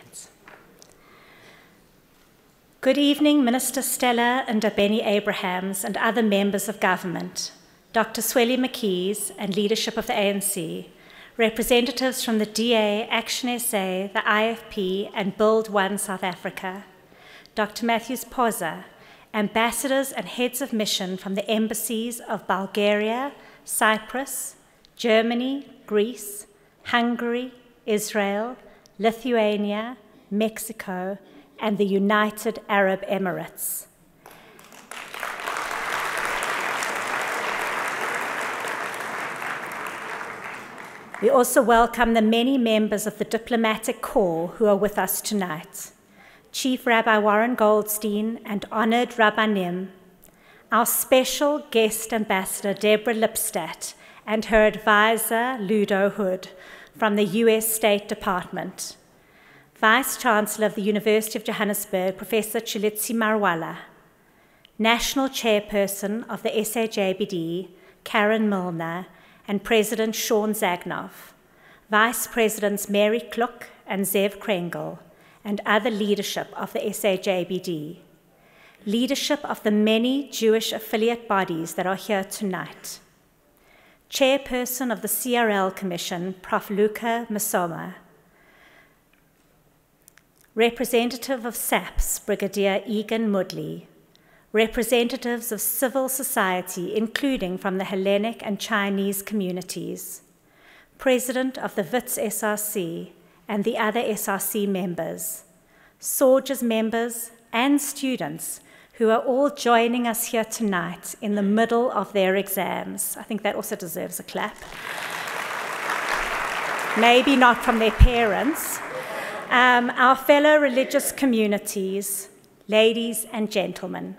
that. Good evening, Minister Stella and Ndabeni Abrahams and other members of government, Dr. Sweli McKees and leadership of the ANC, representatives from the DA, Action SA, the IFP, and Build One South Africa, Dr. Matthews Poza, ambassadors and heads of mission from the embassies of Bulgaria, Cyprus, Germany, Greece, Hungary, Israel, Lithuania, Mexico, and the United Arab Emirates. We also welcome the many members of the diplomatic corps who are with us tonight. Chief Rabbi Warren Goldstein and honored Rabbanim, our special guest ambassador Deborah Lipstadt and her advisor Ludo Hood from the US State Department, Vice Chancellor of the University of Johannesburg, Professor Chilitsi Marwala, National Chairperson of the SAJBD, Karen Milner, and President Sean Zagnoff, Vice Presidents Mary Kluk and Zev Krengel, and other leadership of the SAJBD, leadership of the many Jewish affiliate bodies that are here tonight, Chairperson of the CRL Commission, Prof. Luca Masoma, Representative of SAPS, Brigadier Egan Mudley, representatives of civil society, including from the Hellenic and Chinese communities, President of the WITS SRC and the other SRC members, SORGES members and students who are all joining us here tonight in the middle of their exams. I think that also deserves a clap. Maybe not from their parents. Our fellow religious communities, ladies and gentlemen,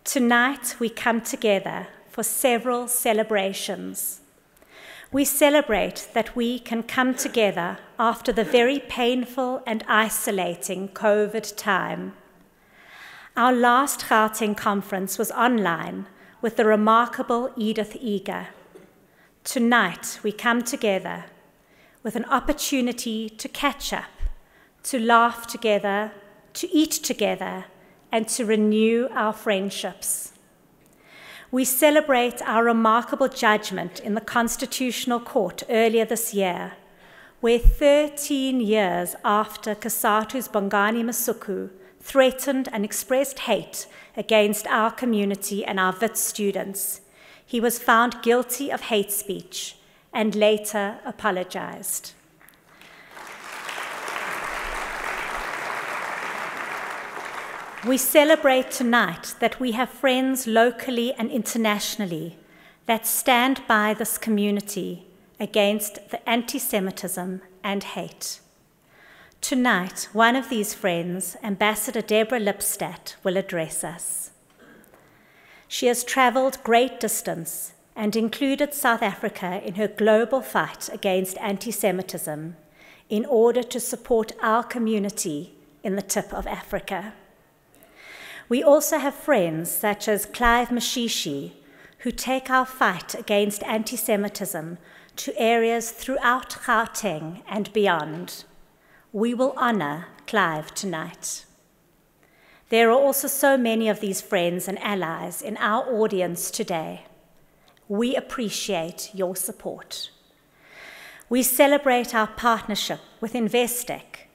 tonight we come together for several celebrations. We celebrate that we can come together after the very painful and isolating COVID time. Our last Gauteng conference was online with the remarkable Edith Eger. Tonight we come together with an opportunity to catch up, to laugh together, to eat together, and to renew our friendships. We celebrate our remarkable judgment in the Constitutional Court earlier this year, where 13 years after Kasatu's Bongani Masuku threatened and expressed hate against our community and our WITS students, he was found guilty of hate speech and later apologized. We celebrate tonight that we have friends locally and internationally that stand by this community against the anti-Semitism and hate. Tonight, one of these friends, Ambassador Deborah Lipstadt, will address us. She has traveled great distance and included South Africa in her global fight against anti-Semitism in order to support our community in the tip of Africa. We also have friends such as Clive Mashishi, who take our fight against anti-Semitism to areas throughout Gauteng and beyond. We will honor Clive tonight. There are also so many of these friends and allies in our audience today. We appreciate your support. We celebrate our partnership with Investec,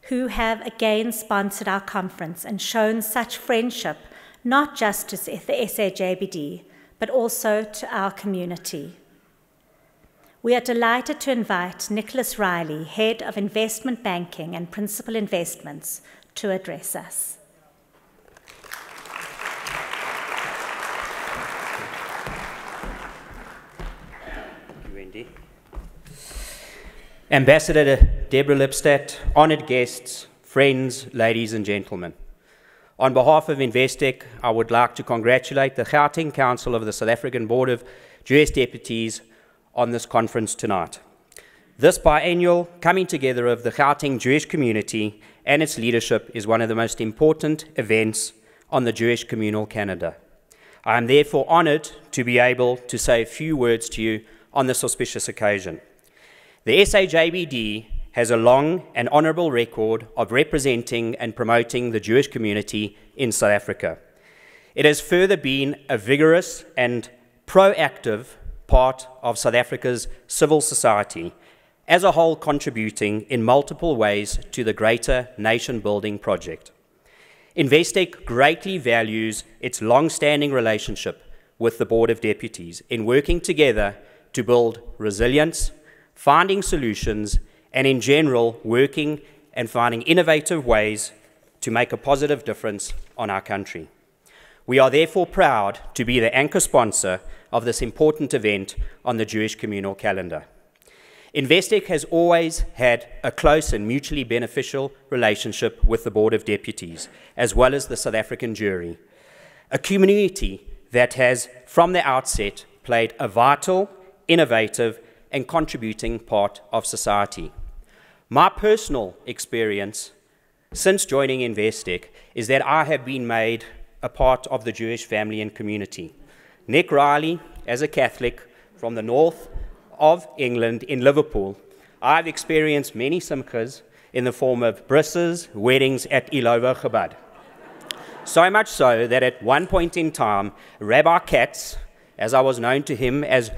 who have again sponsored our conference and shown such friendship, not just to the SAJBD, but also to our community. We are delighted to invite Nicholas Riley, Head of Investment Banking and Principal Investments, to address us. Thank you, Wendy. Ambassador Deborah Lipstadt, honored guests, friends, ladies and gentlemen. On behalf of Investec, I would like to congratulate the Gauteng Council of the South African Board of Jewish Deputies on this conference tonight. This biennial coming together of the Gauteng Jewish community and its leadership is one of the most important events on the Jewish communal calendar. I am therefore honored to be able to say a few words to you on this auspicious occasion. The SAJBD has a long and honourable record of representing and promoting the Jewish community in South Africa. It has further been a vigorous and proactive part of South Africa's civil society, as a whole contributing in multiple ways to the greater nation-building project. Investec greatly values its long-standing relationship with the Board of Deputies in working together to build resilience, finding solutions, and in general, working and finding innovative ways to make a positive difference on our country. We are therefore proud to be the anchor sponsor of this important event on the Jewish communal calendar. Investec has always had a close and mutually beneficial relationship with the Board of Deputies, as well as the South African jury, a community that has, from the outset, played a vital, innovative, and contributing part of society. My personal experience since joining Investec is that I have been made a part of the Jewish family and community. Nick Riley, as a Catholic from the north of England in Liverpool, I've experienced many simchas in the form of brisses, weddings at Ilova Chabad. So much so that at one point in time, Rabbi Katz, as I was known to him as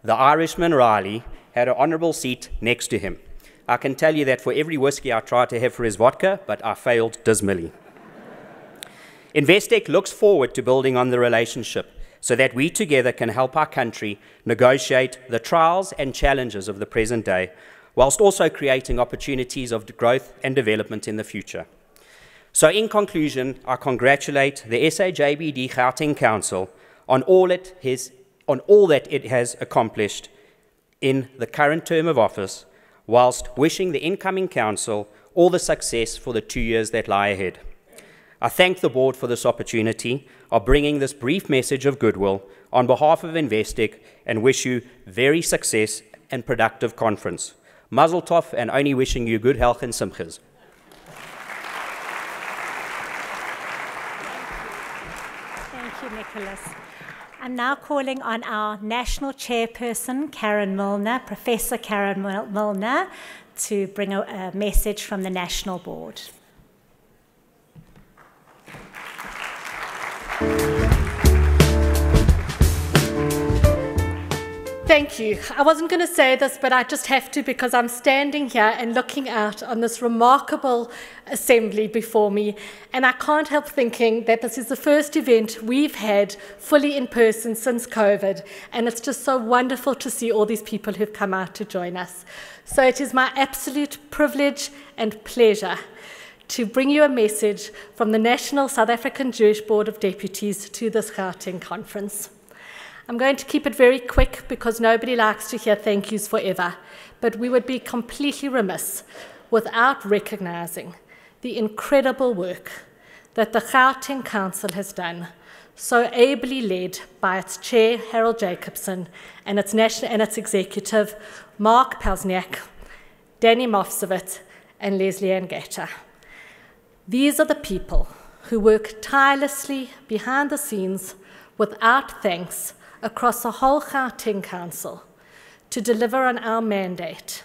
the Irishman Riley, had an honourable seat next to him. I can tell you that for every whiskey I tried to have for his vodka, but I failed dismally. Investec looks forward to building on the relationship so that we together can help our country negotiate the trials and challenges of the present day, whilst also creating opportunities of growth and development in the future. So in conclusion, I congratulate the SAJBD Gauteng Council on all that it has accomplished in the current term of office, whilst wishing the incoming council all the success for the 2 years that lie ahead. I thank the board for this opportunity of bringing this brief message of goodwill on behalf of Investec and wish you very success and productive conference. Mazel tov, and only wishing you good health and simchas. Thank you, Nicholas. I'm now calling on our national chairperson, Karen Milner, Professor Karen Milner, to bring a message from the national board. Thank you. I wasn't going to say this, but I just have to because I'm standing here and looking out on this remarkable assembly before me, and I can't help thinking that this is the first event we've had fully in person since COVID, and it's just so wonderful to see all these people who've come out to join us. So it is my absolute privilege and pleasure to bring you a message from the National South African Jewish Board of Deputies to this Gauteng conference. I'm going to keep it very quick because nobody likes to hear thank yous forever, but we would be completely remiss without recognizing the incredible work that the Gauteng Council has done, so ably led by its chair, Harold Jacobson, and its executive, Mark Pelsniak, Danny Mofsovit, and Leslie Ann Gator. These are the people who work tirelessly behind the scenes without thanks across the whole Gauteng Council to deliver on our mandate,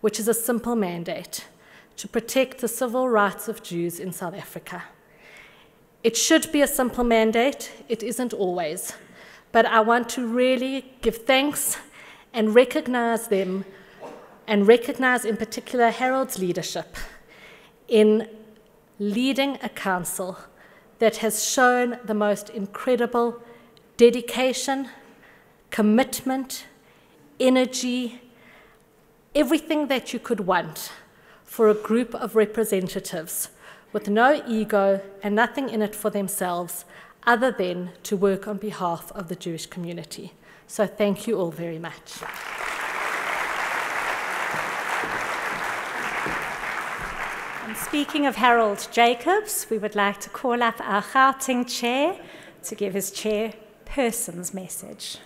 which is a simple mandate, to protect the civil rights of Jews in South Africa. It should be a simple mandate, it isn't always, but I want to really give thanks and recognize them, and recognize in particular Harold's leadership in leading a council that has shown the most incredible dedication, commitment, energy, everything that you could want for a group of representatives with no ego and nothing in it for themselves other than to work on behalf of the Jewish community. So thank you all very much. And speaking of Harold Jacobs, we would like to call up our Gauteng chair to give his chairperson's message.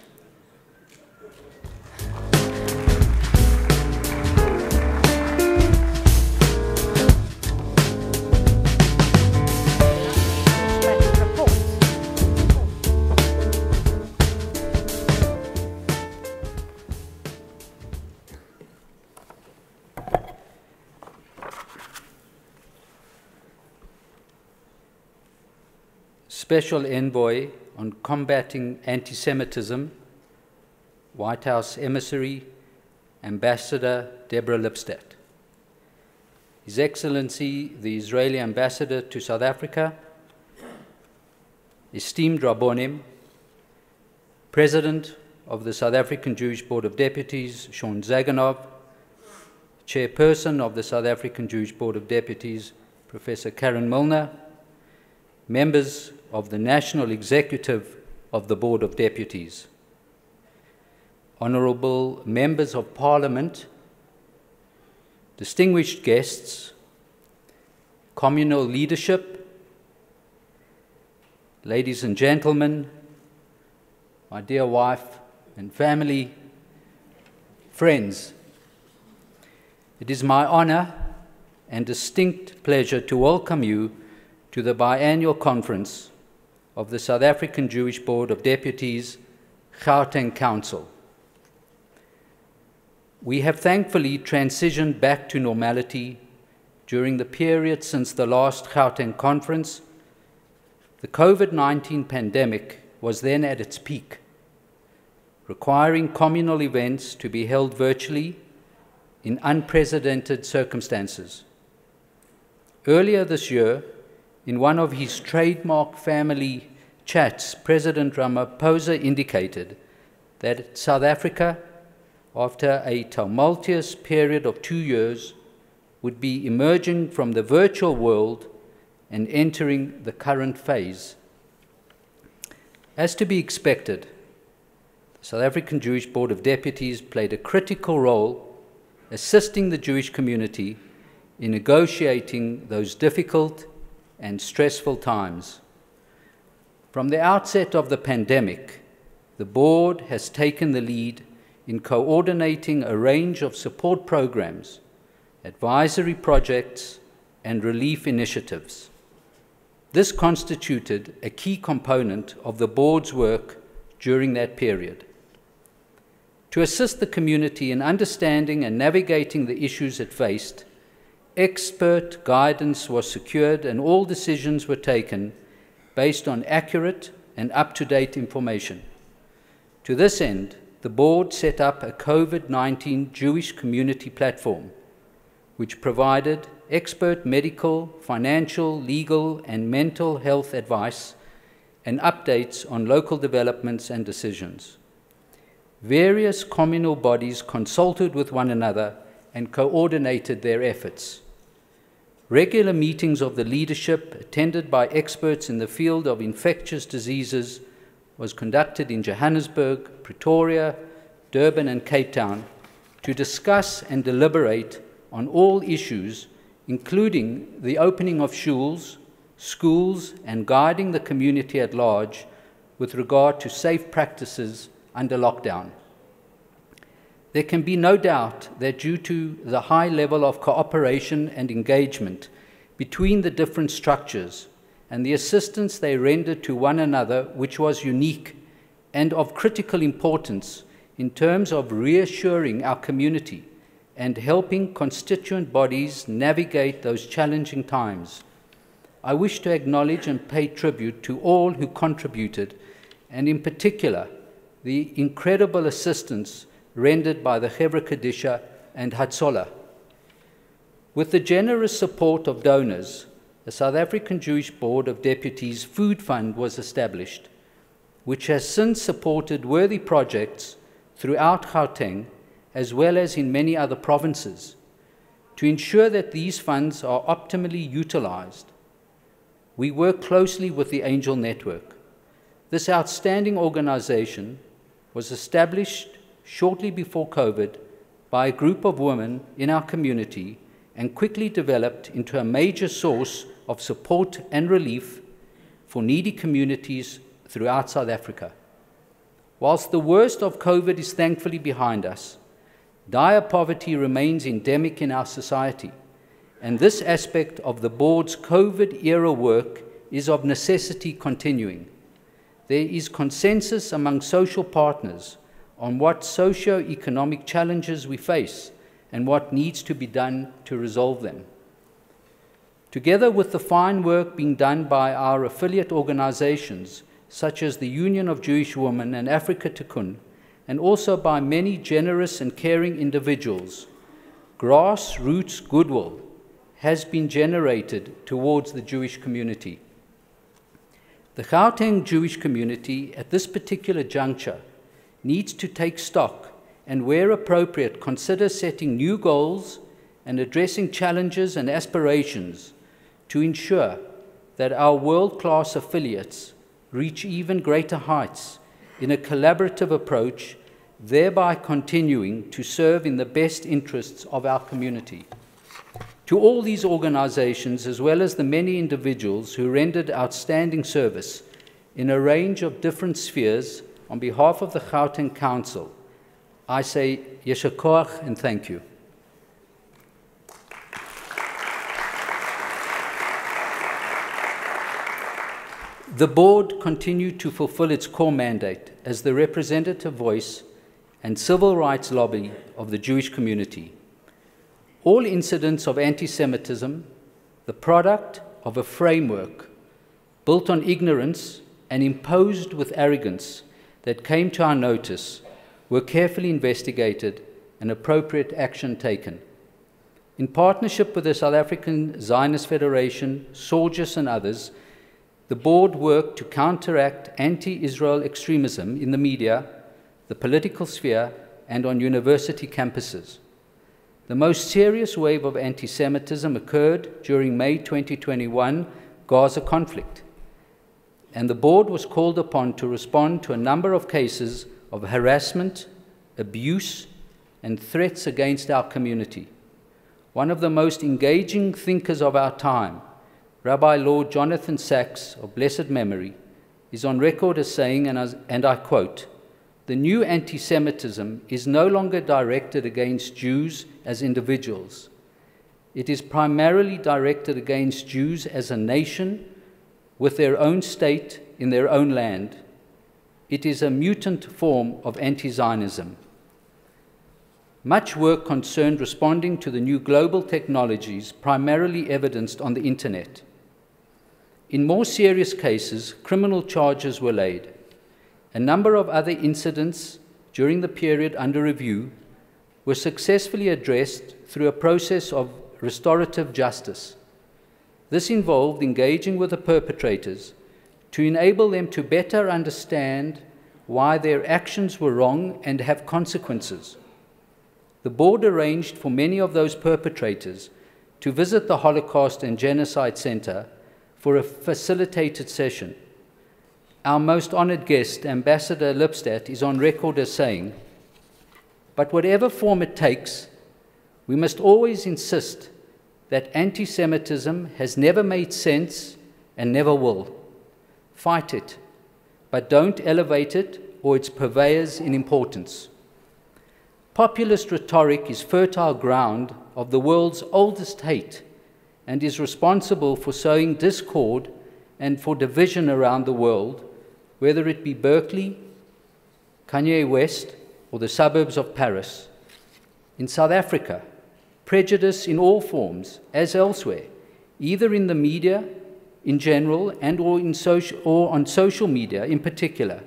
Special Envoy on Combating Anti-Semitism, White House Emissary, Ambassador Deborah Lipstadt. His Excellency, the Israeli Ambassador to South Africa, esteemed Rabbonim, President of the South African Jewish Board of Deputies, Shaun Zaganov, Chairperson of the South African Jewish Board of Deputies, Professor Karen Milner, members of the National Executive of the Board of Deputies, honorable members of Parliament, distinguished guests, communal leadership, ladies and gentlemen, my dear wife and family, friends, it is my honor and distinct pleasure to welcome you to the biannual conference of the South African Jewish Board of Deputies, Gauteng Council. We have thankfully transitioned back to normality during the period since the last Gauteng conference. The COVID-19 pandemic was then at its peak, requiring communal events to be held virtually in unprecedented circumstances. Earlier this year, in one of his trademark family chats, President Ramaphosa indicated that South Africa, after a tumultuous period of 2 years, would be emerging from the virtual world and entering the current phase. As to be expected, the South African Jewish Board of Deputies played a critical role assisting the Jewish community in negotiating those difficult and stressful times. From the outset of the pandemic, the board has taken the lead in coordinating a range of support programs, advisory projects, and relief initiatives. This constituted a key component of the board's work during that period. To assist the community in understanding and navigating the issues it faced, expert guidance was secured and all decisions were taken based on accurate and up-to-date information. To this end, the board set up a COVID-19 Jewish community platform, which provided expert medical, financial, legal, and mental health advice and updates on local developments and decisions. Various communal bodies consulted with one another and coordinated their efforts. Regular meetings of the leadership, attended by experts in the field of infectious diseases, was conducted in Johannesburg, Pretoria, Durban, and Cape Town to discuss and deliberate on all issues, including the opening of schools, and guiding the community at large with regard to safe practices under lockdown. There can be no doubt that due to the high level of cooperation and engagement between the different structures and the assistance they rendered to one another, which was unique and of critical importance in terms of reassuring our community and helping constituent bodies navigate those challenging times, I wish to acknowledge and pay tribute to all who contributed, and in particular, the incredible assistance rendered by the Chevra Kadisha and Hatzola. With the generous support of donors, the South African Jewish Board of Deputies Food Fund was established, which has since supported worthy projects throughout Gauteng, as well as in many other provinces. To ensure that these funds are optimally utilized, we work closely with the Angel Network. This outstanding organization was established shortly before COVID by a group of women in our community and quickly developed into a major source of support and relief for needy communities throughout South Africa. Whilst the worst of COVID is thankfully behind us, dire poverty remains endemic in our society, and this aspect of the board's COVID-era work is of necessity continuing. There is consensus among social partners on what socio-economic challenges we face and what needs to be done to resolve them. Together with the fine work being done by our affiliate organizations, such as the Union of Jewish Women and Africa Tikkun, and also by many generous and caring individuals, grassroots goodwill has been generated towards the Jewish community. The Gauteng Jewish community at this particular juncture needs to take stock and, where appropriate, consider setting new goals and addressing challenges and aspirations to ensure that our world-class affiliates reach even greater heights in a collaborative approach, thereby continuing to serve in the best interests of our community. To all these organizations, as well as the many individuals who rendered outstanding service in a range of different spheres, on behalf of the Gauteng Council, I say Yesher Koach and thank you. The board continued to fulfill its core mandate as the representative voice and civil rights lobby of the Jewish community. All incidents of anti-Semitism, the product of a framework built on ignorance and imposed with arrogance that came to our notice, were carefully investigated and appropriate action taken. In partnership with the South African Zionist Federation, SAJBD and others, the board worked to counteract anti-Israel extremism in the media, the political sphere, and on university campuses. The most serious wave of anti-Semitism occurred during May 2021 Gaza conflict, and the board was called upon to respond to a number of cases of harassment, abuse, and threats against our community. One of the most engaging thinkers of our time, Rabbi Lord Jonathan Sachs, of blessed memory, is on record as saying, and I quote, "The new anti-Semitism is no longer directed against Jews as individuals. It is primarily directed against Jews as a nation with their own state in their own land. It is a mutant form of anti-Zionism." Much work concerned responding to the new global technologies primarily evidenced on the internet. In more serious cases, criminal charges were laid. A number of other incidents during the period under review were successfully addressed through a process of restorative justice. This involved engaging with the perpetrators to enable them to better understand why their actions were wrong and have consequences. The board arranged for many of those perpetrators to visit the Holocaust and Genocide Center for a facilitated session. Our most honored guest, Ambassador Lipstadt, is on record as saying, "But whatever form it takes, we must always insist that anti-Semitism has never made sense and never will. Fight it, but don't elevate it or its purveyors in importance. Populist rhetoric is fertile ground of the world's oldest hate and is responsible for sowing discord and for division around the world, whether it be Berkeley, Kanye West, or the suburbs of Paris. In South Africa, prejudice in all forms, as elsewhere, either in the media in general and or on social media in particular,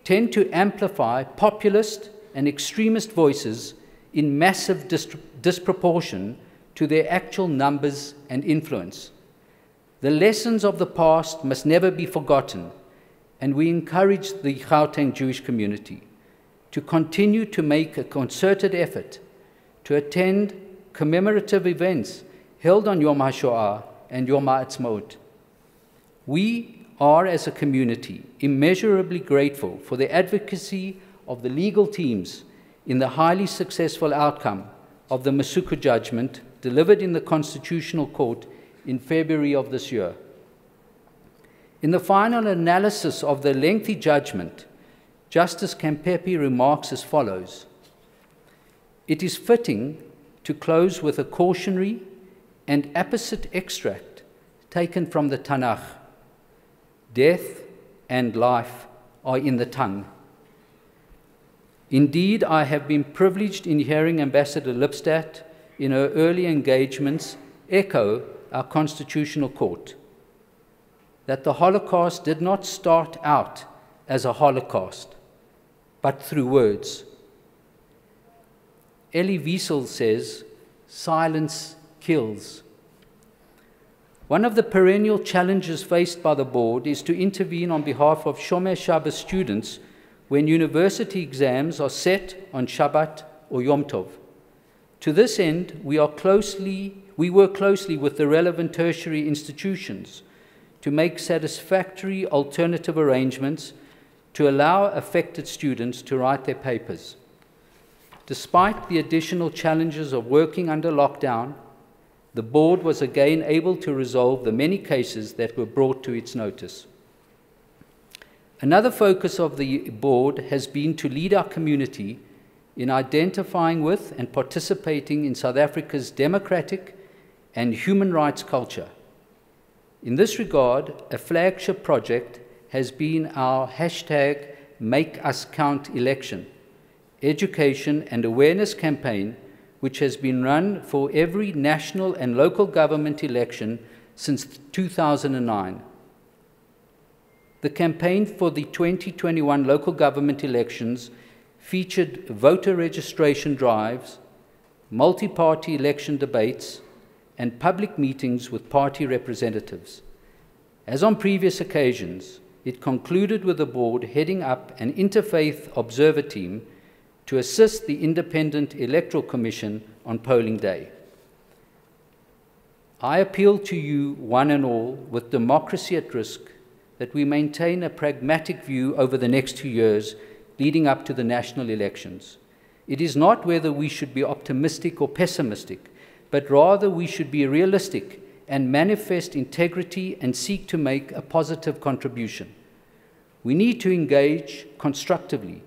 tend to amplify populist and extremist voices in massive disproportion to their actual numbers and influence. The lessons of the past must never be forgotten, and we encourage the Gauteng Jewish community to continue to make a concerted effort to attend commemorative events held on Yom HaShoah and Yom HaAtzmaut. We are, as a community, immeasurably grateful for the advocacy of the legal teams in the highly successful outcome of the Masuku judgment delivered in the Constitutional Court in February of this year. In the final analysis of the lengthy judgment, Justice Kampepe remarks as follows: "It is fitting to close with a cautionary and apposite extract taken from the Tanakh. Death and life are in the tongue. Indeed, I have been privileged in hearing Ambassador Lipstadt in her early engagements echo our Constitutional Court, that the Holocaust did not start out as a Holocaust, but through words. Elie Wiesel says, "Silence kills." One of the perennial challenges faced by the board is to intervene on behalf of Shomer Shabbos students when university exams are set on Shabbat or Yom Tov. To this end, we work closely with the relevant tertiary institutions to make satisfactory alternative arrangements to allow affected students to write their papers. Despite the additional challenges of working under lockdown, the board was again able to resolve the many cases that were brought to its notice. Another focus of the board has been to lead our community in identifying with and participating in South Africa's democratic and human rights culture. In this regard, a flagship project has been our #MakeUsCount election, education and awareness campaign, which has been run for every national and local government election since 2009. The campaign for the 2021 local government elections featured voter registration drives, multi-party election debates, and public meetings with party representatives. As on previous occasions, it concluded with the board heading up an interfaith observer team to assist the Independent Electoral Commission on polling day. I appeal to you, one and all, with democracy at risk, that we maintain a pragmatic view over the next 2 years leading up to the national elections. It is not whether we should be optimistic or pessimistic, but rather we should be realistic and manifest integrity and seek to make a positive contribution. We need to engage constructively,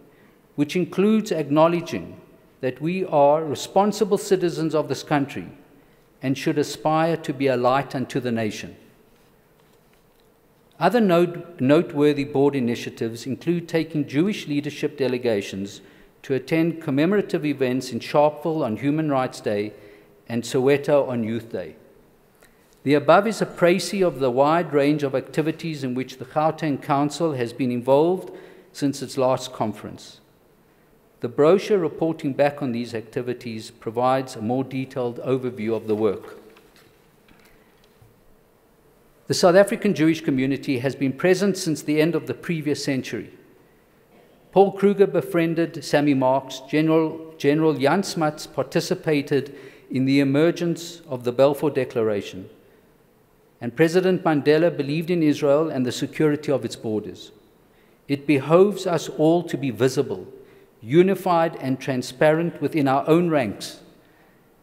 which includes acknowledging that we are responsible citizens of this country and should aspire to be a light unto the nation. Other noteworthy board initiatives include taking Jewish leadership delegations to attend commemorative events in Sharpeville on Human Rights Day and Soweto on Youth Day. The above is a précis of the wide range of activities in which the Gauteng Council has been involved since its last conference. The brochure reporting back on these activities provides a more detailed overview of the work. The South African Jewish community has been present since the end of the previous century. Paul Kruger befriended Sammy Marks, General Jan Smuts participated in the emergence of the Balfour Declaration, and President Mandela believed in Israel and the security of its borders. It behoves us all to be visible, unified and transparent within our own ranks,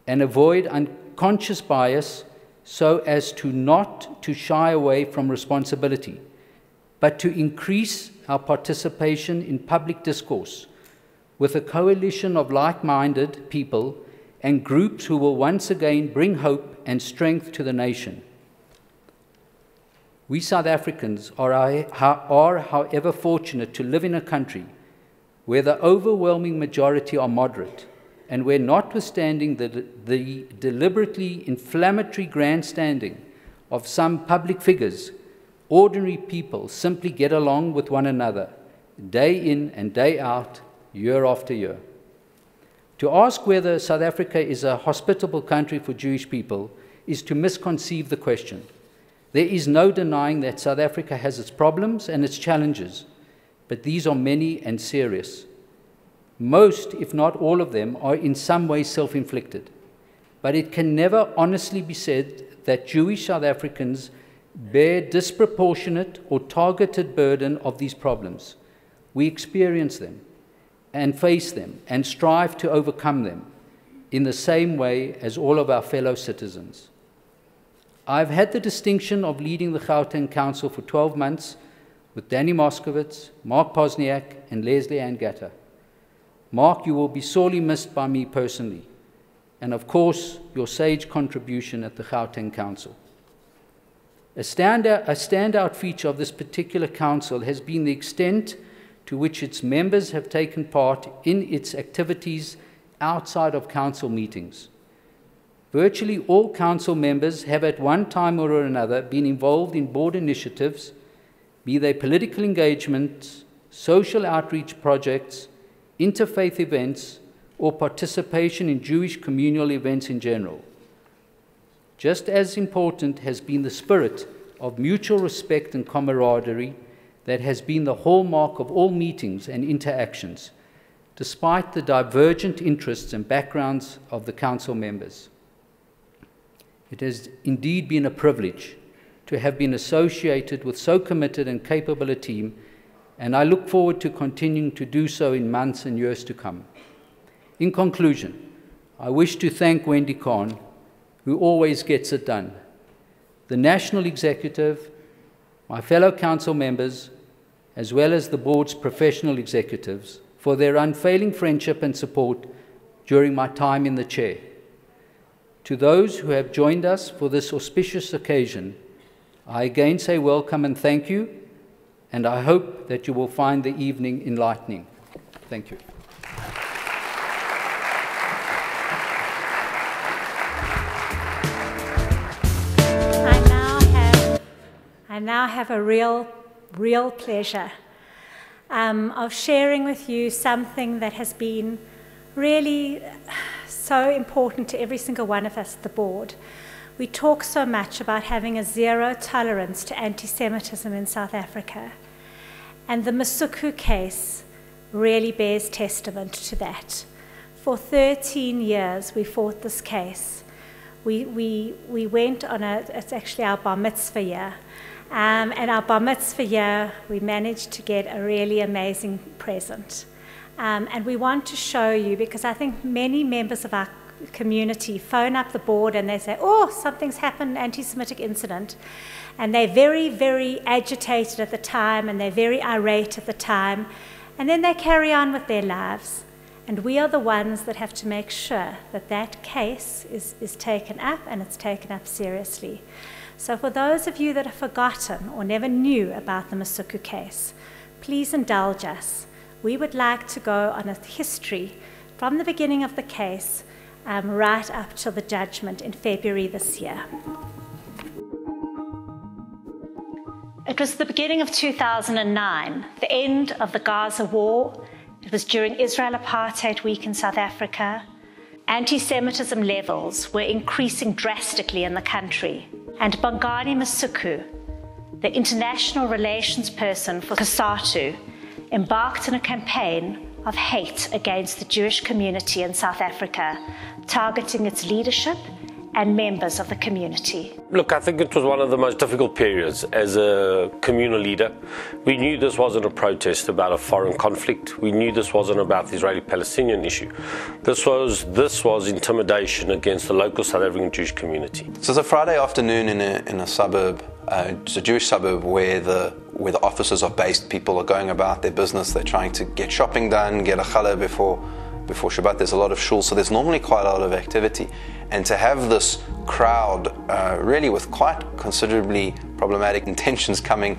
and avoid unconscious bias so as to not to shy away from responsibility, but to increase our participation in public discourse with a coalition of like-minded people and groups who will once again bring hope and strength to the nation. We South Africans are, however, fortunate to live in a country where the overwhelming majority are moderate, and where, notwithstanding the deliberately inflammatory grandstanding of some public figures, ordinary people simply get along with one another, day in and day out, year after year. To ask whether South Africa is a hospitable country for Jewish people is to misconceive the question. There is no denying that South Africa has its problems and its challenges, but these are many and serious. Most, if not all of them, are in some way self-inflicted. But it can never honestly be said that Jewish South Africans bear disproportionate or targeted burden of these problems. We experience them and face them and strive to overcome them in the same way as all of our fellow citizens. I've had the distinction of leading the Gauteng Council for 12 months with Danny Moskowitz, Mark Posniak, and Leslie Ann Gatter. Mark, you will be sorely missed by me personally, and of course, your sage contribution at the Gauteng Council. A standout feature of this particular council has been the extent to which its members have taken part in its activities outside of council meetings. Virtually all council members have at one time or another been involved in board initiatives, be they political engagements, social outreach projects, interfaith events, or participation in Jewish communal events in general. Just as important has been the spirit of mutual respect and camaraderie that has been the hallmark of all meetings and interactions, despite the divergent interests and backgrounds of the council members. It has indeed been a privilege to have been associated with so committed and capable a team, and I look forward to continuing to do so in months and years to come. In conclusion, I wish to thank Wendy Kahn, who always gets it done, the National Executive, my fellow council members, as well as the board's professional executives, for their unfailing friendship and support during my time in the chair. To those who have joined us for this auspicious occasion, I again say welcome and thank you, and I hope that you will find the evening enlightening. Thank you. I now have a real pleasure of sharing with you something that has been really so important to every single one of us at the board. We talk so much about having a zero tolerance to anti-Semitism in South Africa, and the Masuku case really bears testament to that. For 13 years we fought this case. We went on it's actually our bar mitzvah year. And our bar mitzvah year, we managed to get a really amazing present. And we want to show you, because I think many members of our community phone up the board and they say, oh, something's happened, anti-Semitic incident. And they're very, very agitated at the time, and they're very irate at the time. And then they carry on with their lives. And we are the ones that have to make sure that that case is taken up, and it's taken up seriously. So for those of you that have forgotten or never knew about the Masuku case, please indulge us. We would like to go on a history from the beginning of the case right up till the judgment in February this year. It was the beginning of 2009, the end of the Gaza war. It was during Israel Apartheid Week in South Africa. Anti-Semitism levels were increasing drastically in the country. And Bongani Masuku, the international relations person for COSATU, embarked on a campaign of hate against the Jewish community in South Africa, targeting its leadership and members of the community. Look, I think it was one of the most difficult periods as a communal leader. We knew this wasn't a protest about a foreign conflict. We knew this wasn't about the Israeli-Palestinian issue. This was intimidation against the local South African Jewish community. So it's a Friday afternoon in a suburb, it's a Jewish suburb where the offices are based. People are going about their business. They're trying to get shopping done, get a challah before Shabbat. There's a lot of shul, so there's normally quite a lot of activity. And to have this crowd really with quite considerably problematic intentions coming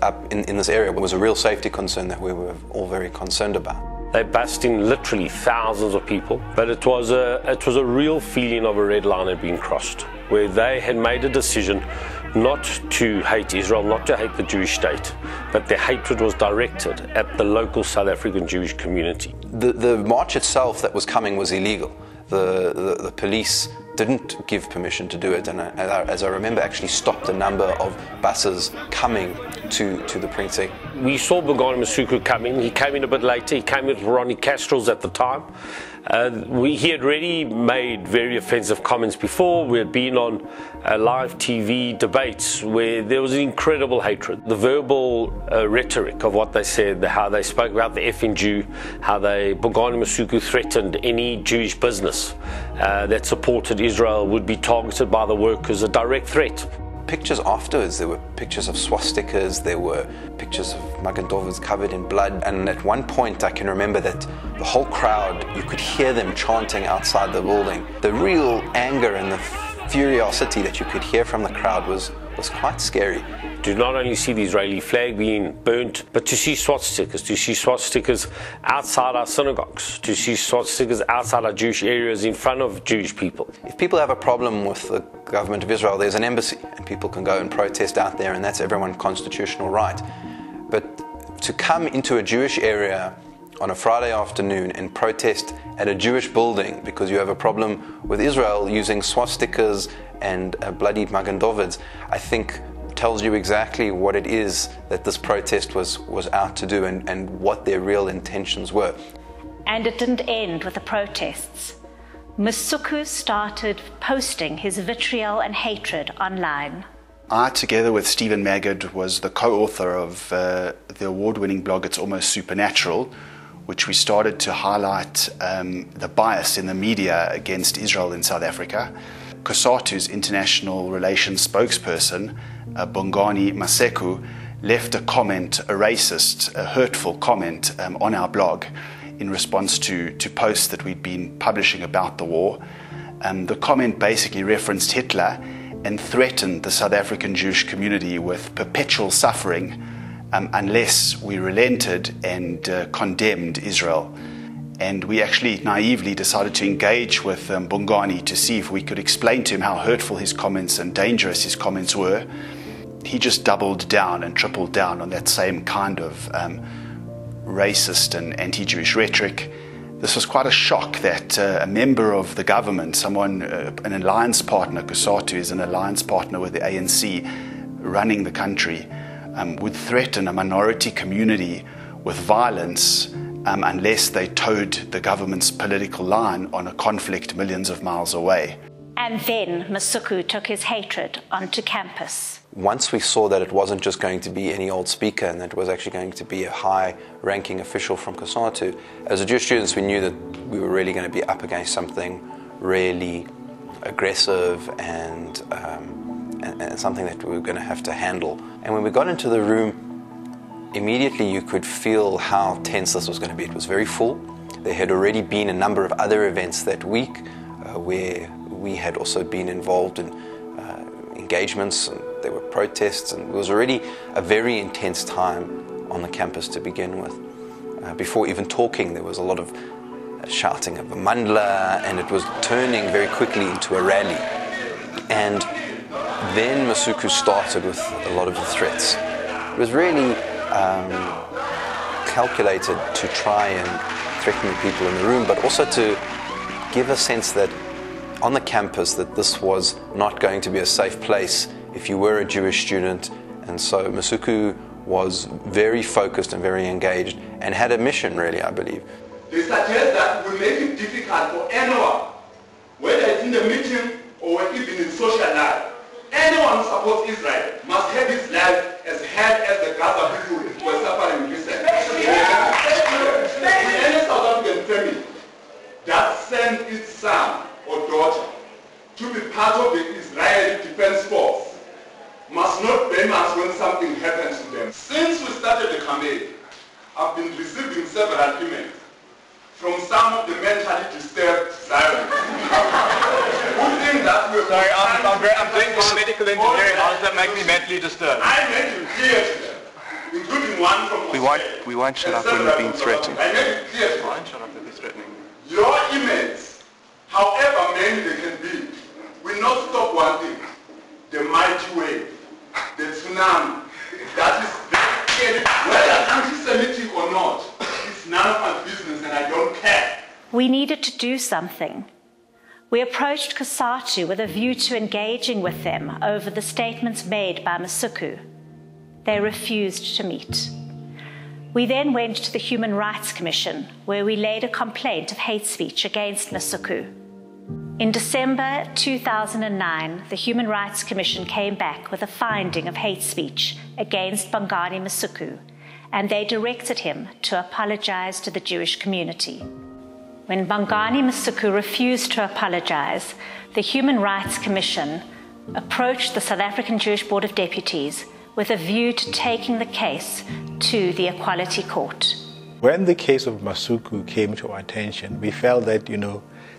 up in this area was a real safety concern that we were all very concerned about. They bussed in literally thousands of people, but it was a real feeling of a red line had been crossed, where they had made a decision not to hate Israel, not to hate the Jewish state, but their hatred was directed at the local South African Jewish community. The march itself that was coming was illegal. The police didn't give permission to do it, and as I remember, actually stopped a number of buses coming to the precinct. We saw Bongani Masuku come in. He came in a bit later. He came with Ronnie Castrol's at the time. He had already made very offensive comments before. We had been on live TV debates where there was incredible hatred. The verbal rhetoric of what they said, how they spoke about the effing Jew, how Bongani Masuku threatened any Jewish business that supported Israel would be targeted by the workers, a direct threat. Pictures afterwards, there were pictures of swastikas, there were pictures of Magen Davids covered in blood, and at one point I can remember that the whole crowd, you could hear them chanting outside the building. The real anger and the furiosity that you could hear from the crowd was quite scary. To not only see the Israeli flag being burnt, but to see swastikas outside our synagogues, to see swastikas outside our Jewish areas in front of Jewish people. If people have a problem with the government of Israel, there's an embassy, and people can go and protest out there, and that's everyone's constitutional right. But to come into a Jewish area on a Friday afternoon and protest at a Jewish building because you have a problem with Israel using swastikas and bloodied Magen Davids, I think tells you exactly what it is that this protest was out to do and what their real intentions were. And it didn't end with the protests. Masuku started posting his vitriol and hatred online. I, together with Stephen Maggard, was the co-author of the award-winning blog It's Almost Supernatural, which we started to highlight the bias in the media against Israel in South Africa. COSATU's international relations spokesperson, Bongani Maseku, left a comment, a racist, a hurtful comment on our blog in response to posts that we'd been publishing about the war. The comment basically referenced Hitler and threatened the South African Jewish community with perpetual suffering unless we relented and condemned Israel. And we actually naively decided to engage with Bongani to see if we could explain to him how hurtful his comments and dangerous his comments were. He just doubled down and tripled down on that same kind of racist and anti-Jewish rhetoric. This was quite a shock that a member of the government, someone, an alliance partner, COSATU is an alliance partner with the ANC running the country, would threaten a minority community with violence unless they towed the government's political line on a conflict millions of miles away. And then Masuku took his hatred onto campus. Once we saw that it wasn't just going to be any old speaker and that it was actually going to be a high-ranking official from COSATU, as Jewish students we knew that we were really going to be up against something really aggressive and something that we were going to have to handle. And when we got into the room, immediately you could feel how tense this was going to be. It was very full. There had already been a number of other events that week where we had also been involved in engagements, and there were protests, and it was already a very intense time on the campus to begin with. Before even talking, there was a lot of shouting of a mandla, and it was turning very quickly into a rally. And then Masuku started with a lot of the threats. It was really calculated to try and threaten the people in the room, but also to give a sense that on the campus that this was not going to be a safe place if you were a Jewish student. And so Masuku was very focused and very engaged and had a mission, really, I believe. They suggest that we make it difficult for anyone, whether it's in the meeting or even in social life. Anyone who supports Israel must have his life as hard as the Gaza people were suffering recently. Any South African family that sends its son or daughter to be part of the Israeli Defense Force must not blame us when something happens to them. Since we started the campaign, I've been receiving several emails from some of the mentally disturbed Zionists who think that we're... Sorry, I'm doing medical engineering. How does that make me mentally disturbed? I made it clear to them, including one from Australia. We won't shut up when we're being threatened. I made it clear to them. I won't shut up when they're threatening. Your emails, however many they can be, will not stop one thing: the mighty wave, the tsunami. That is very scary. Whether anti-Semitic or not, it's none of my business, and I don't care. We needed to do something. We approached COSATU with a view to engaging with them over the statements made by Masuku. They refused to meet. We then went to the Human Rights Commission, where we laid a complaint of hate speech against Masuku. In December 2009, the Human Rights Commission came back with a finding of hate speech against Bongani Masuku, and they directed him to apologize to the Jewish community. When Bongani Masuku refused to apologize, the Human Rights Commission approached the South African Jewish Board of Deputies with a view to taking the case to the Equality Court. When the case of Masuku came to our attention, we felt that,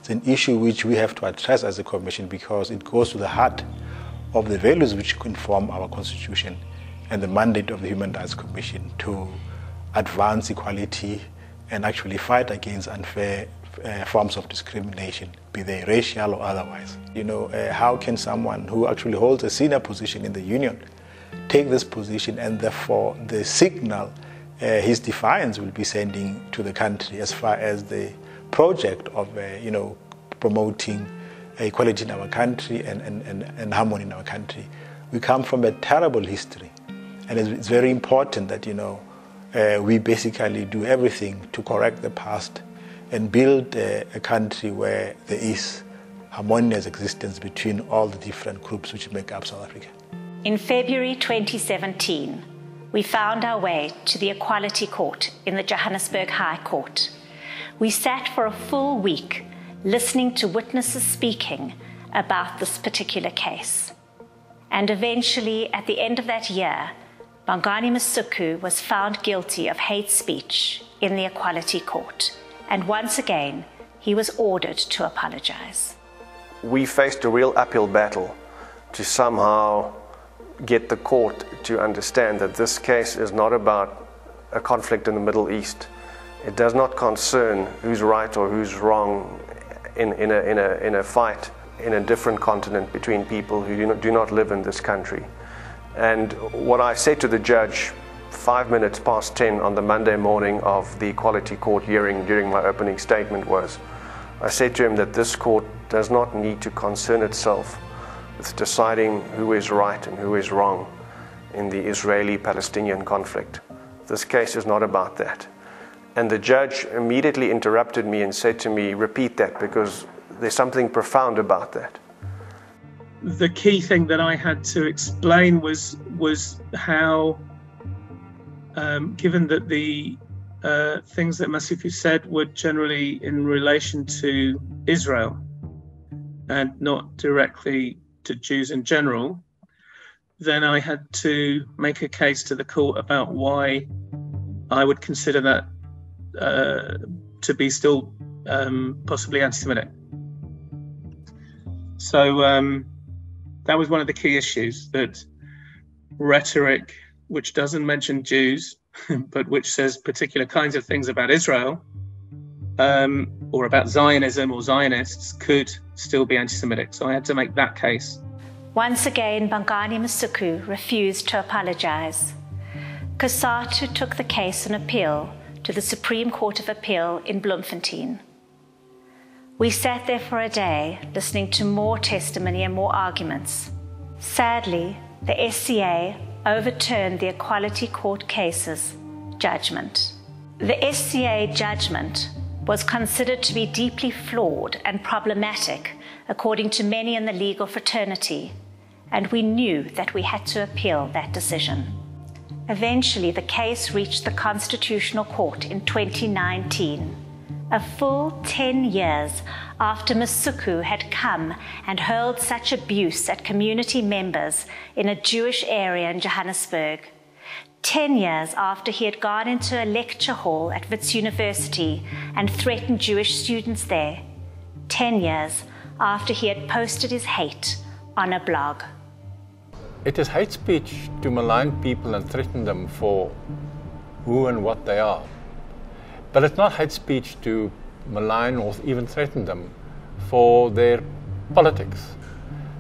It's an issue which we have to address as a Commission because it goes to the heart of the values which inform our Constitution and the mandate of the Human Rights Commission to advance equality and actually fight against unfair forms of discrimination, be they racial or otherwise. How can someone who actually holds a senior position in the union take this position, and therefore the signal his defiance will be sending to the country as far as the project of promoting equality in our country and harmony in our country. We come from a terrible history, and it's very important that we basically do everything to correct the past and build a country where there is harmonious existence between all the different groups which make up South Africa. In February 2017, we found our way to the Equality Court in the Johannesburg High Court. We sat for a full week listening to witnesses speaking about this particular case. And eventually, at the end of that year, Bongani Masuku was found guilty of hate speech in the Equality Court. And once again, he was ordered to apologize. We faced a real uphill battle to somehow get the court to understand that this case is not about a conflict in the Middle East. It does not concern who's right or who's wrong in a fight in a different continent between people who do not live in this country. And what I said to the judge 5 minutes past 10 on the Monday morning of the Equality Court hearing during my opening statement was, I said to him that this court does not need to concern itself with deciding who is right and who is wrong in the Israeli-Palestinian conflict. This case is not about that. And the judge immediately interrupted me and said to me, repeat that, because there's something profound about that. The key thing that I had to explain was how, given that the things that Masuku said were generally in relation to Israel and not directly to Jews in general, then I had to make a case to the court about why I would consider that to be still possibly anti-Semitic. So that was one of the key issues, that rhetoric which doesn't mention Jews, but which says particular kinds of things about Israel, or about Zionism or Zionists, could still be anti-Semitic. So I had to make that case. Once again, Bongani Masuku refused to apologize. COSATU took the case on appeal to the Supreme Court of Appeal in Bloemfontein. We sat there for a day, listening to more testimony and more arguments. Sadly, the SCA overturned the Equality Court case's judgment. The SCA judgment was considered to be deeply flawed and problematic, according to many in the legal fraternity, and we knew that we had to appeal that decision. Eventually, the case reached the Constitutional Court in 2019, a full 10 years after Masuku had come and hurled such abuse at community members in a Jewish area in Johannesburg. 10 years after he had gone into a lecture hall at Wits University and threatened Jewish students there. 10 years after he had posted his hate on a blog. It is hate speech to malign people and threaten them for who and what they are. But it's not hate speech to malign or even threaten them for their politics.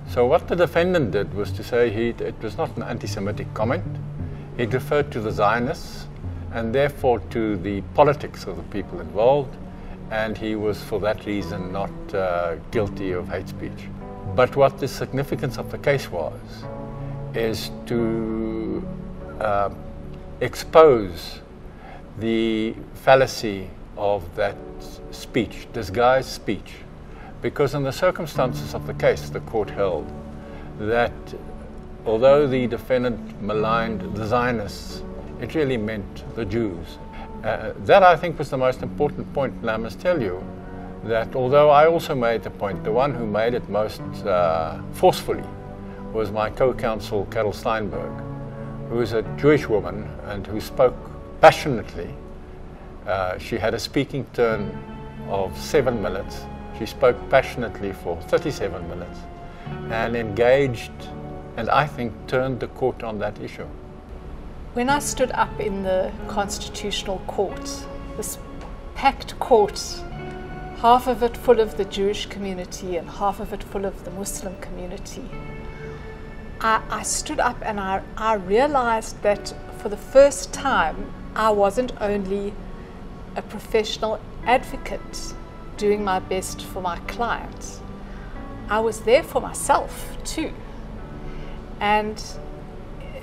So what the defendant did was to say it was not an anti-Semitic comment. It referred to the Zionists and therefore to the politics of the people involved, and he was for that reason not guilty of hate speech. But what the significance of the case was is to expose the fallacy of that speech, disguised speech, because in the circumstances of the case, the court held that although the defendant maligned the Zionists, it really meant the Jews. That, I think, was the most important point, and I must tell you that although I also made the point, the one who made it most forcefully was my co-counsel, Carol Steinberg, who is a Jewish woman and who spoke passionately. She had a speaking turn of 7 minutes She spoke passionately for 37 minutes and engaged, and I think turned the court on that issue. When I stood up in the Constitutional Court, this packed court, half of it full of the Jewish community and half of it full of the Muslim community, I stood up and I realized that for the first time I wasn't only a professional advocate doing my best for my clients, I was there for myself too. And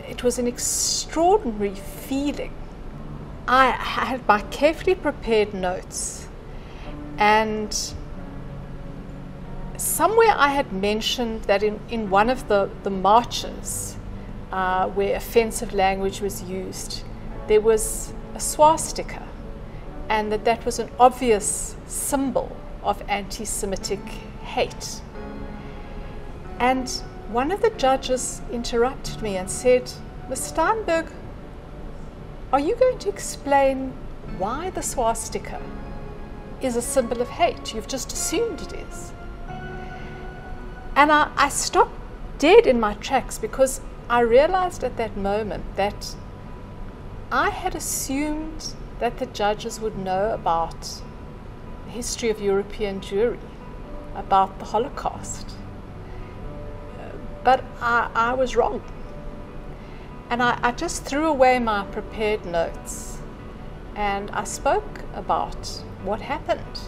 it was an extraordinary feeling. I had my carefully prepared notes, and somewhere I had mentioned that in one of the marches where offensive language was used, there was a swastika, and that was an obvious symbol of anti-Semitic hate. And one of the judges interrupted me and said, "Ms. Steinberg, are you going to explain why the swastika is a symbol of hate? You've just assumed it is." And I stopped dead in my tracks, because I realized at that moment that I had assumed that the judges would know about the history of European Jewry, about the Holocaust. But I was wrong. And I just threw away my prepared notes and I spoke about what happened.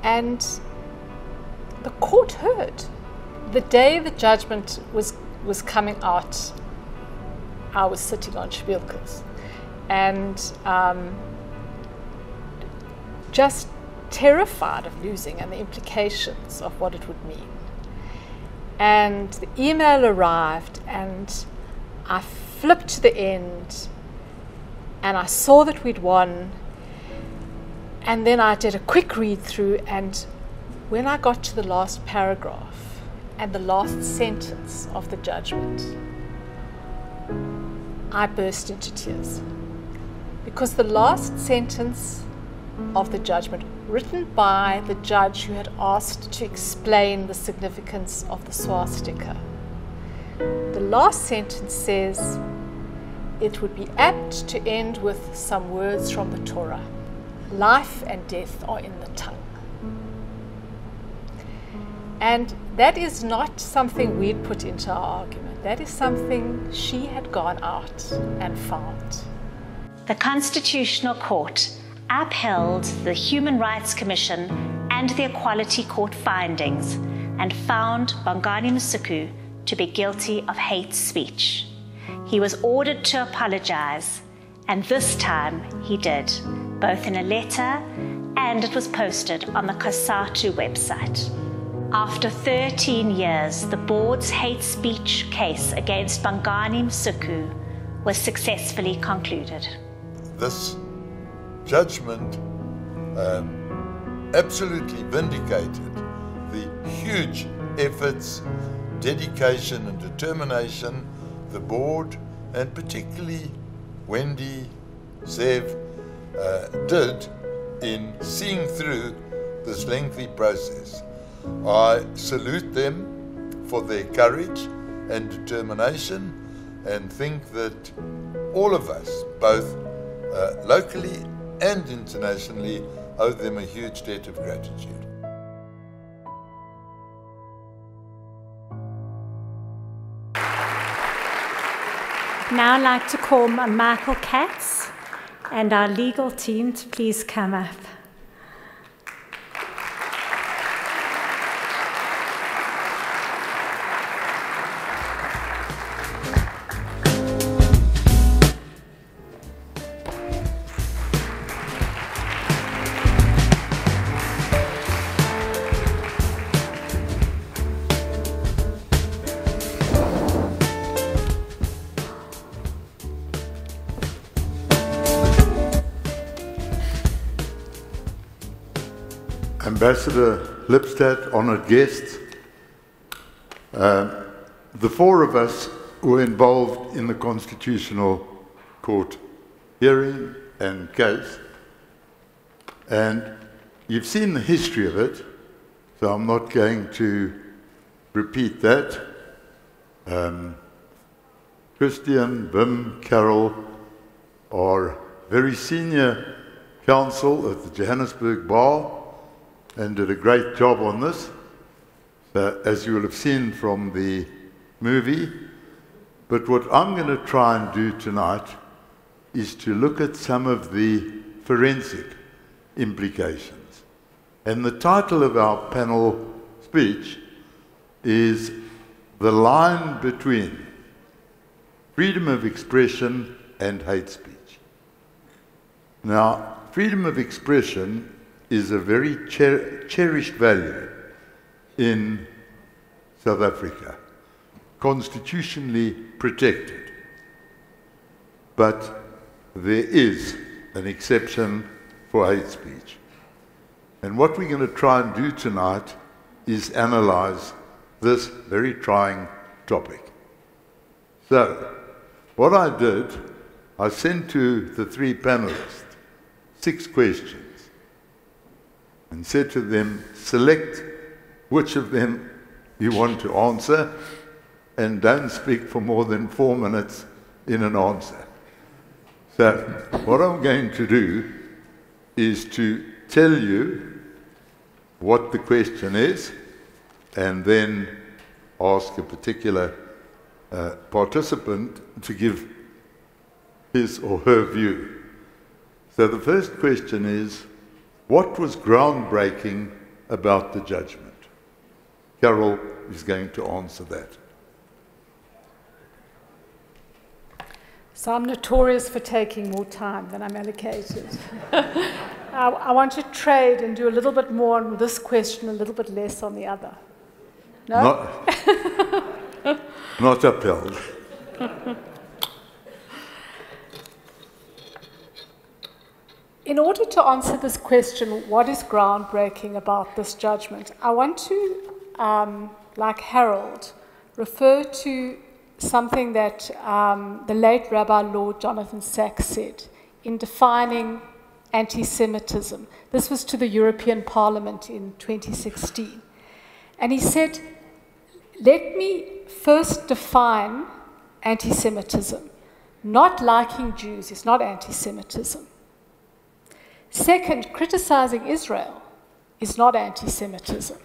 And the court heard. The day the judgment was coming out, I was sitting on Spielkes and just terrified of losing and the implications of what it would mean. And the email arrived and I flipped to the end and I saw that we'd won, and then I did a quick read through, and when I got to the last paragraph and the last sentence of the judgment, I burst into tears, because the last sentence of the judgment, written by the judge who had asked to explain the significance of the swastika, the last sentence says, "It would be apt to end with some words from the Torah. Life and death are in the tongue." And that is not something we'd put into our argument. That is something she had gone out and found. The Constitutional Court upheld the Human Rights Commission and the Equality Court findings and found Bongani Masuku to be guilty of hate speech. He was ordered to apologize, and this time he did, both in a letter and it was posted on the COSATU website. After 13 years, the board's hate speech case against Bongani Masuku was successfully concluded. This judgment absolutely vindicated the huge efforts, dedication and determination the board, and particularly Wendy, Zev, did in seeing through this lengthy process. I salute them for their courage and determination, and think that all of us, both locally and internationally, owe them a huge debt of gratitude. Now I'd like to call Michael Katz and our legal team to please come up. Ambassador Lipstadt, honoured guests, the four of us were involved in the Constitutional Court hearing and case, and You've seen the history of it, so I'm not going to repeat that. Christian, Wim, Carol are very senior counsel at the Johannesburg Bar and did a great job on this, as you will have seen from the movie. But what I'm going to try and do tonight is to look at some of the forensic implications. And the title of our panel speech is The Line Between Freedom of Expression and Hate Speech. Now, freedom of expression is a very cherished value in South Africa, constitutionally protected. But there is an exception for hate speech. And what we're going to try and do tonight is analyze this very trying topic. So, what I did, I sent to the three panelists 6 questions and said to them, select which of them you want to answer and don't speak for more than 4 minutes in an answer. So what I'm going to do is to tell you what the question is and then ask a particular participant to give his or her view. So the first question is, what was groundbreaking about the judgment? Carol is going to answer that. So I'm notorious for taking more time than I'm allocated. I want to trade and do a little bit more on this question, a little bit less on the other. No? Not upheld. In order to answer this question, what is groundbreaking about this judgment, I want to, like Harold, refer to something that the late Rabbi Lord Jonathan Sacks said in defining anti-Semitism. This was to the European Parliament in 2016. And he said, let me first define anti-Semitism. Not liking Jews is not anti-Semitism. Second, criticizing Israel is not anti-Semitism.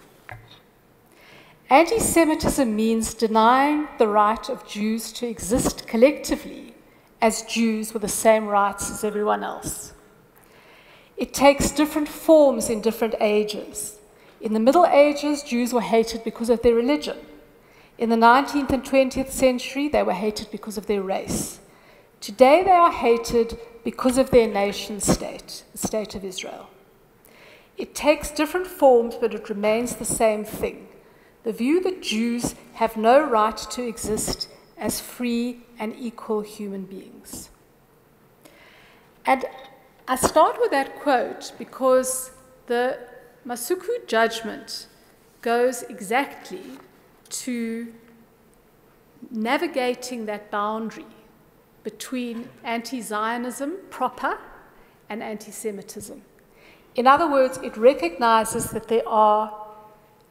Anti-Semitism means denying the right of Jews to exist collectively as Jews with the same rights as everyone else. It takes different forms in different ages. In the Middle Ages, Jews were hated because of their religion. In the 19th and 20th century, they were hated because of their race. Today, they are hated because of their nation state, the State of Israel. It takes different forms, but it remains the same thing. The view that Jews have no right to exist as free and equal human beings. And I start with that quote because the Masuku judgment goes exactly to navigating that boundary between anti-Zionism proper and anti-Semitism. In other words, it recognizes that there are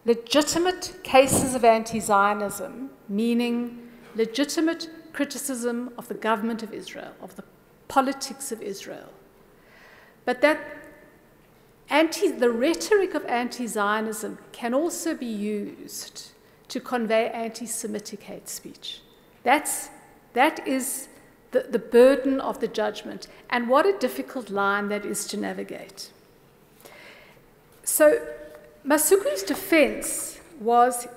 legitimate cases of anti-Zionism, meaning legitimate criticism of the government of Israel, of the politics of Israel. But that the rhetoric of anti-Zionism can also be used to convey anti-Semitic hate speech. That is the burden of the judgment, and what a difficult line that is to navigate. So Masuku's defense was,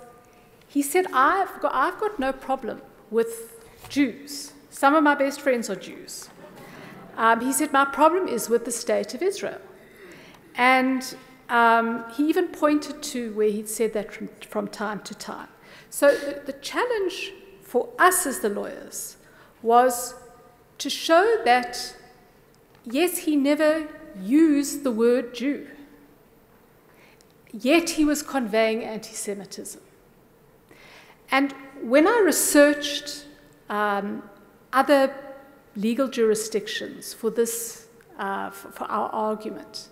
he said, I've got no problem with Jews. Some of my best friends are Jews. He said, my problem is with the state of Israel. And he even pointed to where he'd said that from time to time. So the challenge for us as the lawyers was to show that, yes, he never used the word Jew, yet he was conveying anti-Semitism. And when I researched other legal jurisdictions for this, for our argument,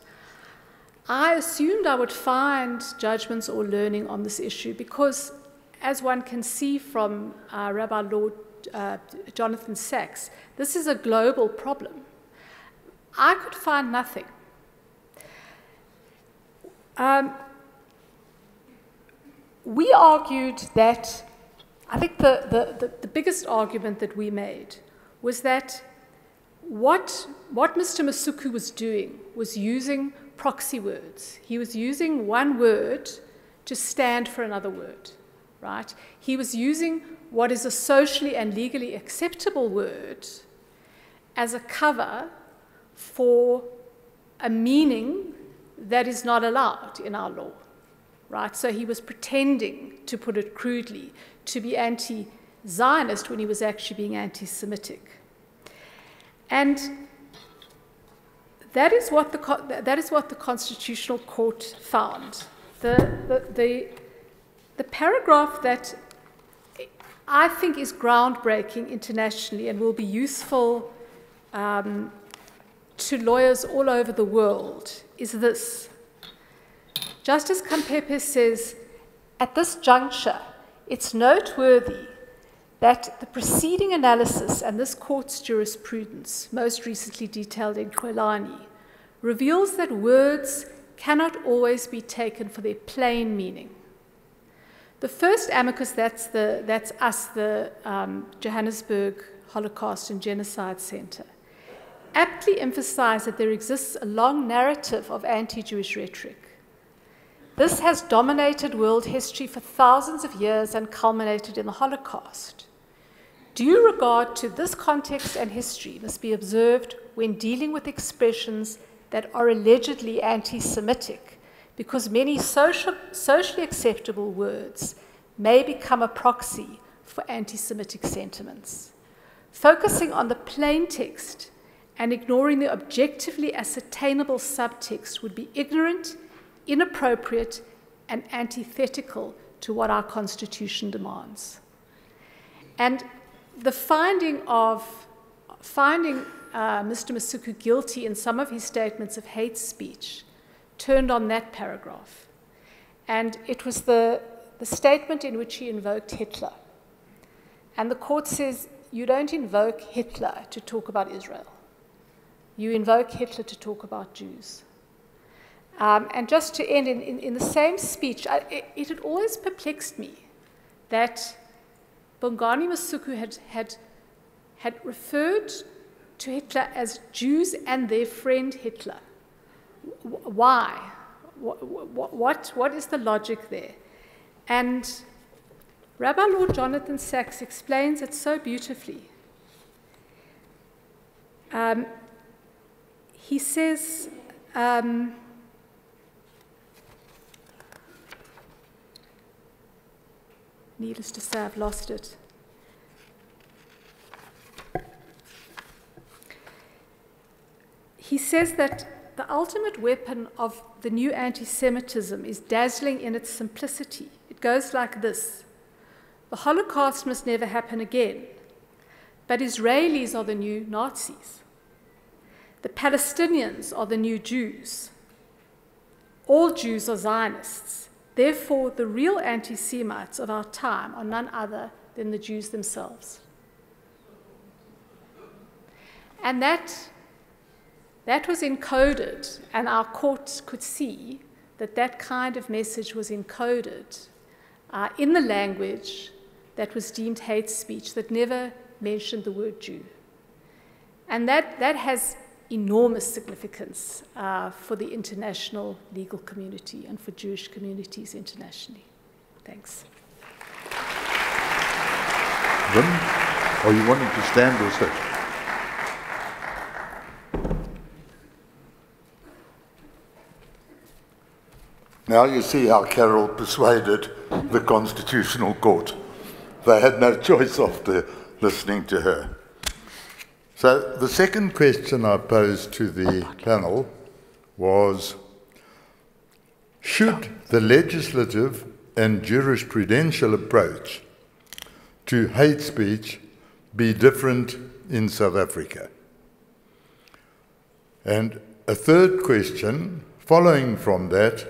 I assumed I would find judgments or learning on this issue because, as one can see from Rabbi Lord Jonathan Sachs, this is a global problem. I could find nothing. We argued that, I think the biggest argument that we made was that what Mr. Masuku was doing was using proxy words. He was using one word to stand for another word, right? He was using what is a socially and legally acceptable word as a cover for a meaning that is not allowed in our law, right? So he was pretending, to put it crudely, to be anti-Zionist when he was actually being anti-Semitic. And that is what the Constitutional Court found. The paragraph that I think is groundbreaking internationally and will be useful to lawyers all over the world is this. Justice Kampepe says, at this juncture, it's noteworthy that the preceding analysis and this court's jurisprudence, most recently detailed in Kwelani, reveals that words cannot always be taken for their plain meaning. The first amicus, that's us, the Johannesburg Holocaust and Genocide Center, aptly emphasized that there exists a long narrative of anti-Jewish rhetoric. This has dominated world history for thousands of years and culminated in the Holocaust. Due regard to this context and history must be observed when dealing with expressions that are allegedly anti-Semitic, because many socially acceptable words may become a proxy for anti-Semitic sentiments. Focusing on the plain text and ignoring the objectively ascertainable subtext would be ignorant, inappropriate, and antithetical to what our Constitution demands. And the finding Mr. Masuku guilty in some of his statements of hate speech turned on that paragraph. And it was the statement in which he invoked Hitler. And the court says, you don't invoke Hitler to talk about Israel. You invoke Hitler to talk about Jews. And just to end, in the same speech, it had always perplexed me that Bongani Masuku had referred to Hitler as Jews and their friend Hitler. Why? What is the logic there? And Rabbi Lord Jonathan Sachs explains it so beautifully. He says, needless to say, I've lost it. He says that the ultimate weapon of the new anti-Semitism is dazzling in its simplicity. It goes like this: the Holocaust must never happen again, but Israelis are the new Nazis. The Palestinians are the new Jews. All Jews are Zionists. Therefore, the real anti-Semites of our time are none other than the Jews themselves. And that was encoded, and our court could see that that kind of message was encoded in the language that was deemed hate speech, that never mentioned the word Jew. And that has enormous significance for the international legal community and for Jewish communities internationally. Thanks. Wim, are you wanting to stand or sit? Now you see how Carol persuaded the Constitutional Court. They had no choice after listening to her. So the second question I posed to the panel was, should the legislative and jurisprudential approach to hate speech be different in South Africa? And a third question following from that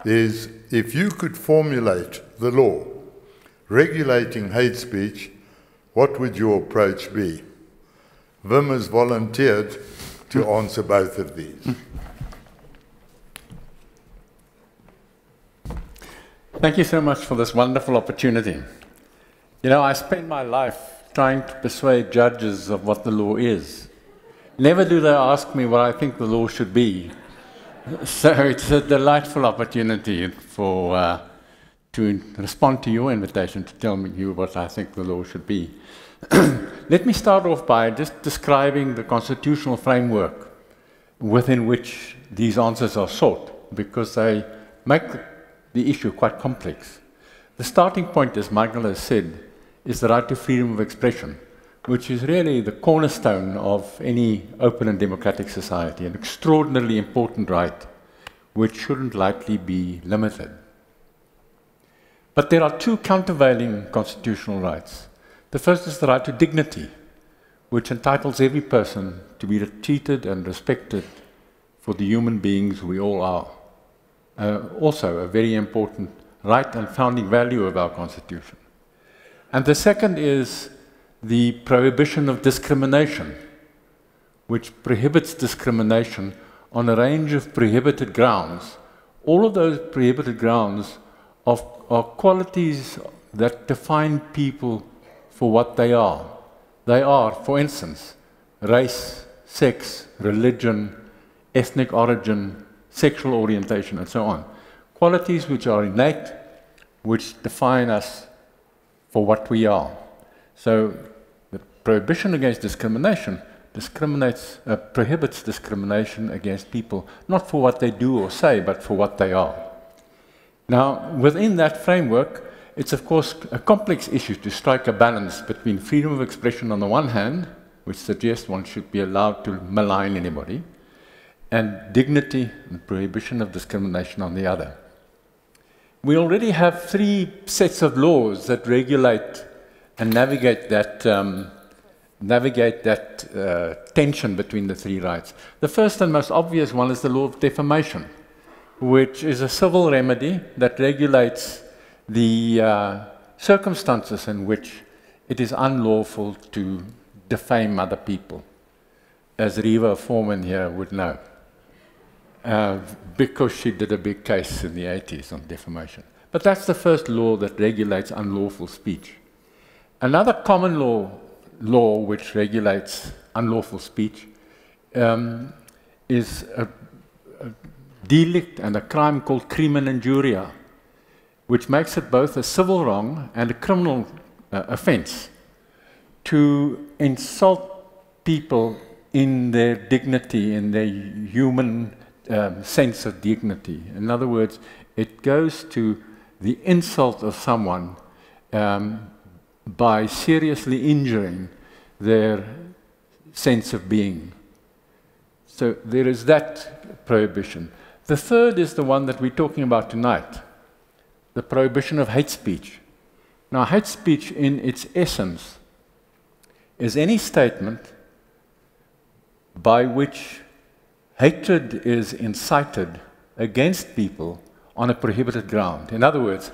is, if you could formulate the law regulating hate speech, what would your approach be? Wim has volunteered to answer both of these. Thank you so much for this wonderful opportunity. You know, I spend my life trying to persuade judges of what the law is. Never do they ask me what I think the law should be. So it's a delightful opportunity for to respond to your invitation to tell me what I think the law should be. Let me start off by just describing the constitutional framework within which these answers are sought, because they make the issue quite complex. The starting point, as Michael has said, is the right to freedom of expression, which is really the cornerstone of any open and democratic society, an extraordinarily important right which shouldn't lightly be limited. But there are two countervailing constitutional rights. The first is the right to dignity, which entitles every person to be treated and respected for the human beings we all are. Also a very important right and founding value of our Constitution. And the second is the prohibition of discrimination, which prohibits discrimination on a range of prohibited grounds. All of those prohibited grounds are qualities that define people for what they are. They are, for instance, race, sex, religion, ethnic origin, sexual orientation, and so on. Qualities which are innate, which define us for what we are. So the prohibition against discrimination prohibits discrimination against people, not for what they do or say, but for what they are. Now, within that framework, it's of course a complex issue to strike a balance between freedom of expression on the one hand, which suggests one should be allowed to malign anybody, and dignity and prohibition of discrimination on the other. We already have three sets of laws that regulate and navigate that tension between the three rights. The first and most obvious one is the law of defamation, which is a civil remedy that regulates the circumstances in which it is unlawful to defame other people, as Riva Foreman here would know, because she did a big case in the 80s on defamation. But that's the first law that regulates unlawful speech. Another common law which regulates unlawful speech is a delict and a crime called crimen injuria, which makes it both a civil wrong and a criminal offense to insult people in their dignity, in their human sense of dignity. In other words, it goes to the insult of someone by seriously injuring their sense of being. So there is that prohibition. The third is the one that we're talking about tonight, the prohibition of hate speech. Now, hate speech in its essence is any statement by which hatred is incited against people on a prohibited ground. In other words,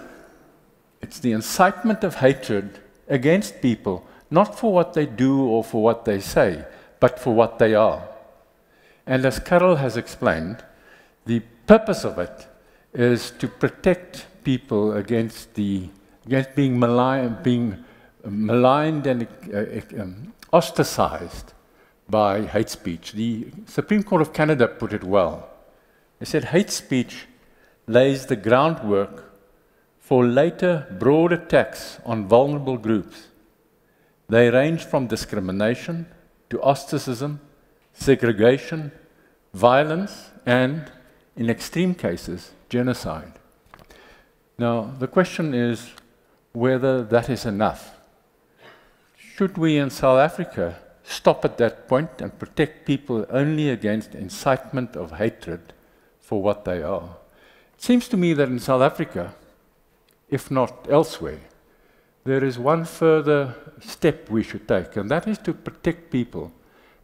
it's the incitement of hatred against people, not for what they do or for what they say, but for what they are. And as Carol has explained, the purpose of it is to protect people against being maligned and ostracized by hate speech. The Supreme Court of Canada put it well. They said hate speech lays the groundwork for later broad attacks on vulnerable groups. They range from discrimination to ostracism, segregation, violence, and, in extreme cases, genocide. Now, the question is whether that is enough. Should we in South Africa stop at that point and protect people only against incitement of hatred for what they are? It seems to me that in South Africa, if not elsewhere, there is one further step we should take, and that is to protect people,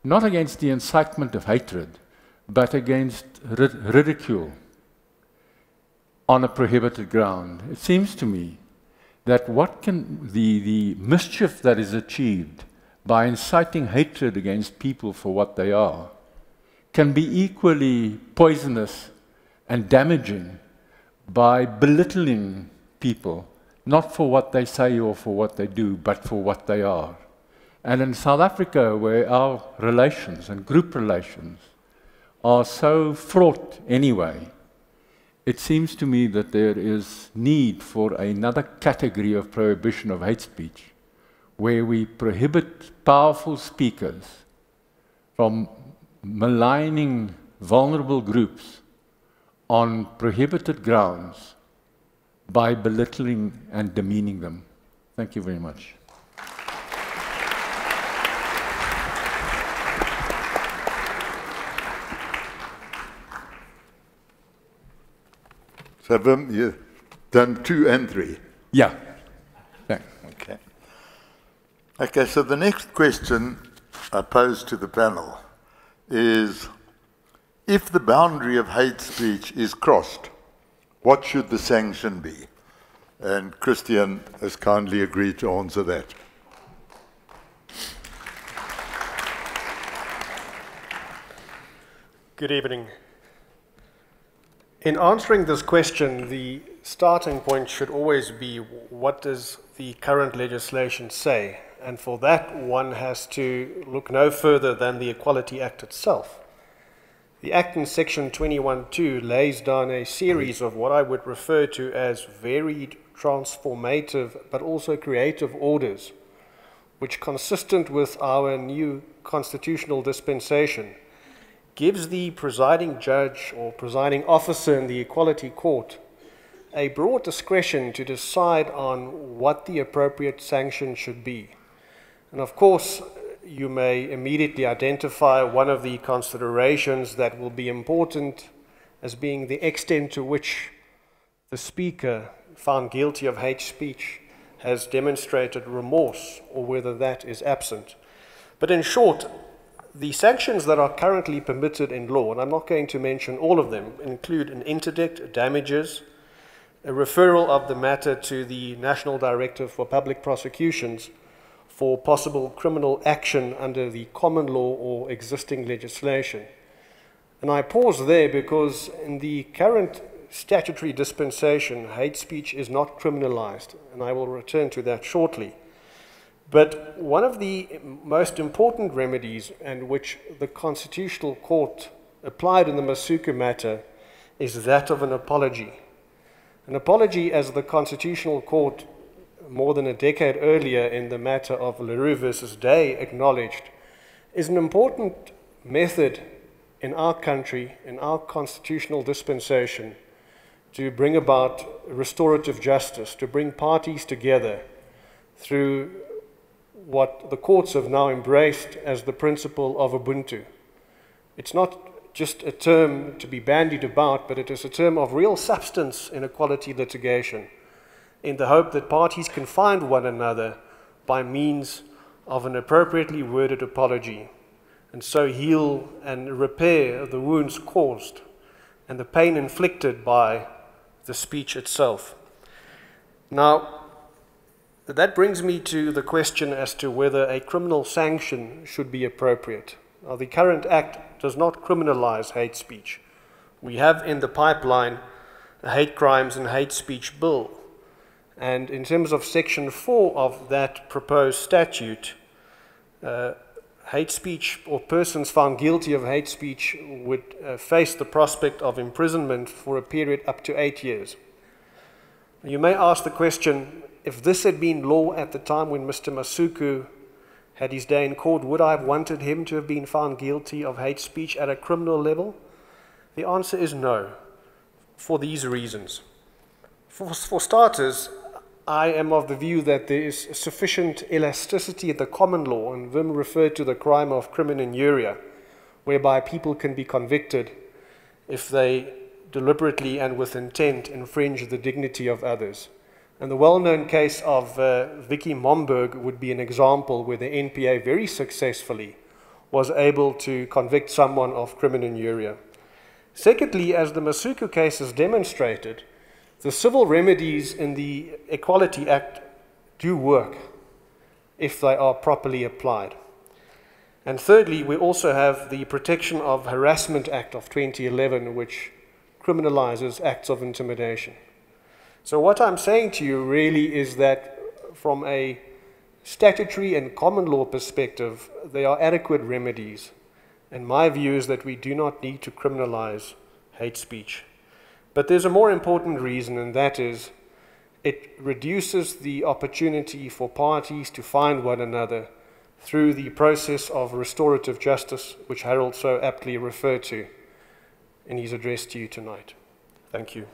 not against the incitement of hatred, but against ridicule on a prohibited ground. It seems to me that what can the mischief that is achieved by inciting hatred against people for what they are can be equally poisonous and damaging by belittling people, not for what they say or for what they do, but for what they are. And in South Africa, where our relations and group relations are so fraught anyway, it seems to me that there is need for another category of prohibition of hate speech, where we prohibit powerful speakers from maligning vulnerable groups on prohibited grounds by belittling and demeaning them. Thank you very much. So, Wim, you've done 2 and 3. Yeah. Thanks. Okay. Okay, so the next question I pose to the panel is, if the boundary of hate speech is crossed, what should the sanction be? And Christian has kindly agreed to answer that. Good evening. In answering this question, the starting point should always be, what does the current legislation say? And for that, one has to look no further than the Equality Act itself. The Act in Section 21.2 lays down a series of what I would refer to as varied, transformative, but also creative orders, which, consistent with our new constitutional dispensation, gives the presiding judge or presiding officer in the Equality Court a broad discretion to decide on what the appropriate sanction should be. And of course, you may immediately identify one of the considerations that will be important as being the extent to which the speaker found guilty of hate speech has demonstrated remorse, or whether that is absent. But in short, the sanctions that are currently permitted in law, and I'm not going to mention all of them, include an interdict, damages, a referral of the matter to the National Director for Public Prosecutions for possible criminal action under the common law or existing legislation. And I pause there because in the current statutory dispensation, hate speech is not criminalized, and I will return to that shortly. But one of the most important remedies, and which the Constitutional Court applied in the Masuku matter, is that of an apology. An apology, as the Constitutional Court more than a decade earlier in the matter of Leroux versus Day acknowledged, is an important method in our country, in our constitutional dispensation, to bring about restorative justice, to bring parties together through what the courts have now embraced as the principle of Ubuntu. It's not just a term to be bandied about, but it is a term of real substance in equality litigation, in the hope that parties can find one another by means of an appropriately worded apology, and so heal and repair the wounds caused and the pain inflicted by the speech itself. Now, that brings me to the question as to whether a criminal sanction should be appropriate. Now, the current Act does not criminalize hate speech. We have in the pipeline a hate crimes and hate speech bill. And in terms of Section 4 of that proposed statute, hate speech or persons found guilty of hate speech would face the prospect of imprisonment for a period up to 8 years. You may ask the question, if this had been law at the time when Mr. Masuku had his day in court, would I have wanted him to have been found guilty of hate speech at a criminal level? The answer is no, for these reasons. For starters, I am of the view that there is sufficient elasticity in the common law, and Wim referred to the crime of crimen injuria, whereby people can be convicted if they deliberately and with intent infringe the dignity of others. And the well-known case of Vicky Momberg would be an example where the NPA very successfully was able to convict someone of criminal injuria. Secondly, as the Masuku case has demonstrated, the civil remedies in the Equality Act do work if they are properly applied. And thirdly, we also have the Protection of Harassment Act of 2011, which criminalizes acts of intimidation. So what I'm saying to you really is that from a statutory and common law perspective, there are adequate remedies. And my view is that we do not need to criminalize hate speech. But there's a more important reason, and that is it reduces the opportunity for parties to find one another through the process of restorative justice, which Harold so aptly referred to in his address to you tonight. Thank you.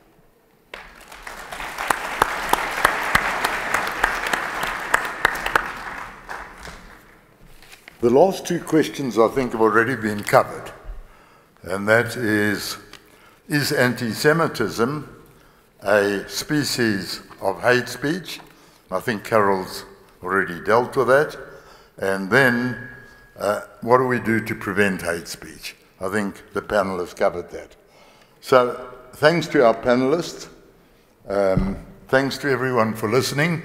The last two questions, I think, have already been covered, and that is anti-Semitism a species of hate speech? I think Carol's already dealt with that. And then, what do we do to prevent hate speech? I think the panel has covered that. So, thanks to our panelists, thanks to everyone for listening,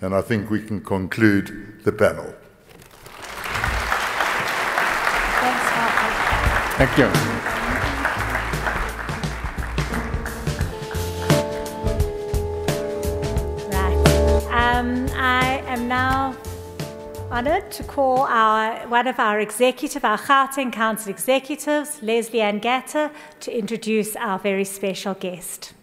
and I think we can conclude the panel. Thank you. I am now honoured to call one of our Gauteng Council executives, Leslie Ann Gatter, to introduce our very special guest.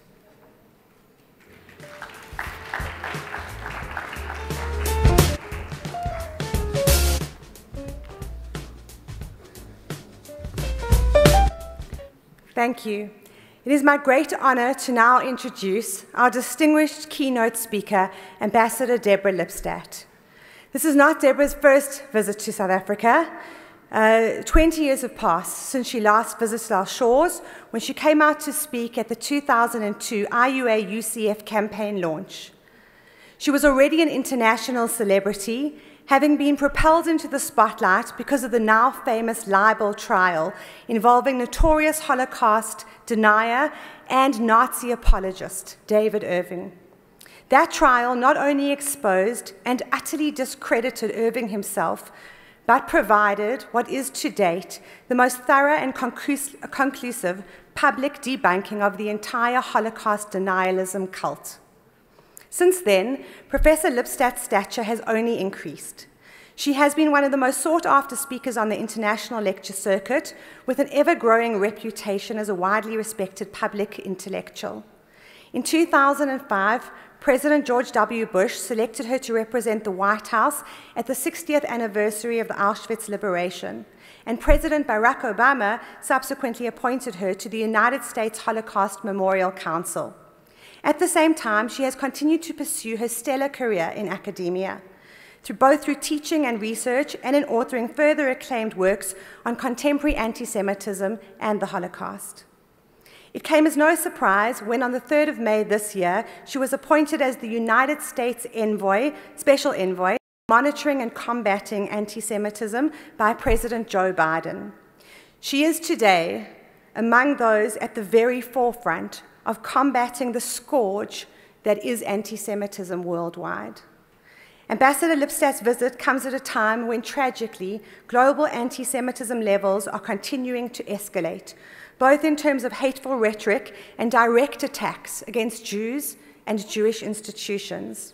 Thank you. It is my great honour to now introduce our distinguished keynote speaker, Ambassador Deborah Lipstadt. This is not Deborah's first visit to South Africa. 20 years have passed since she last visited our shores when she came out to speak at the 2002 IUA UCF campaign launch. She was already an international celebrity, having been propelled into the spotlight because of the now famous libel trial involving notorious Holocaust denier and Nazi apologist David Irving. That trial not only exposed and utterly discredited Irving himself, but provided what is to date the most thorough and conclusive public debunking of the entire Holocaust denialism cult. Since then, Professor Lipstadt's stature has only increased. She has been one of the most sought-after speakers on the international lecture circuit, with an ever-growing reputation as a widely respected public intellectual. In 2005, President George W. Bush selected her to represent the White House at the 60th anniversary of the Auschwitz liberation, and President Barack Obama subsequently appointed her to the United States Holocaust Memorial Council. At the same time, she has continued to pursue her stellar career in academia, both through teaching and research and in authoring further acclaimed works on contemporary anti-Semitism and the Holocaust. It came as no surprise when on the 3rd of May this year, she was appointed as the United States Special Envoy, monitoring and combating anti-Semitism by President Joe Biden. She is today among those at the very forefront of combating the scourge that is anti-Semitism worldwide. Ambassador Lipstadt's visit comes at a time when, tragically, global anti-Semitism levels are continuing to escalate, both in terms of hateful rhetoric and direct attacks against Jews and Jewish institutions.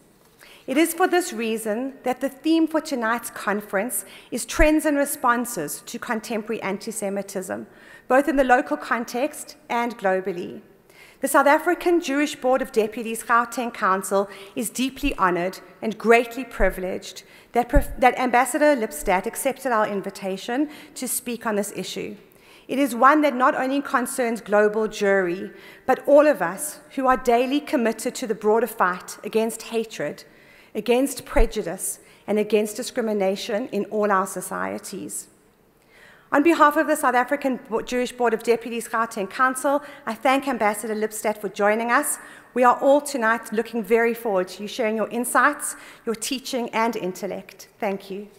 It is for this reason that the theme for tonight's conference is trends and responses to contemporary anti-Semitism, both in the local context and globally. The South African Jewish Board of Deputies Gauteng Council is deeply honoured and greatly privileged that Ambassador Lipstadt accepted our invitation to speak on this issue. It is one that not only concerns global Jewry, but all of us who are daily committed to the broader fight against hatred, against prejudice, and against discrimination in all our societies. On behalf of the South African Jewish Board of Deputies Gauteng Council, I thank Ambassador Lipstadt for joining us. We are all tonight looking very forward to you sharing your insights, your teaching, and intellect. Thank you.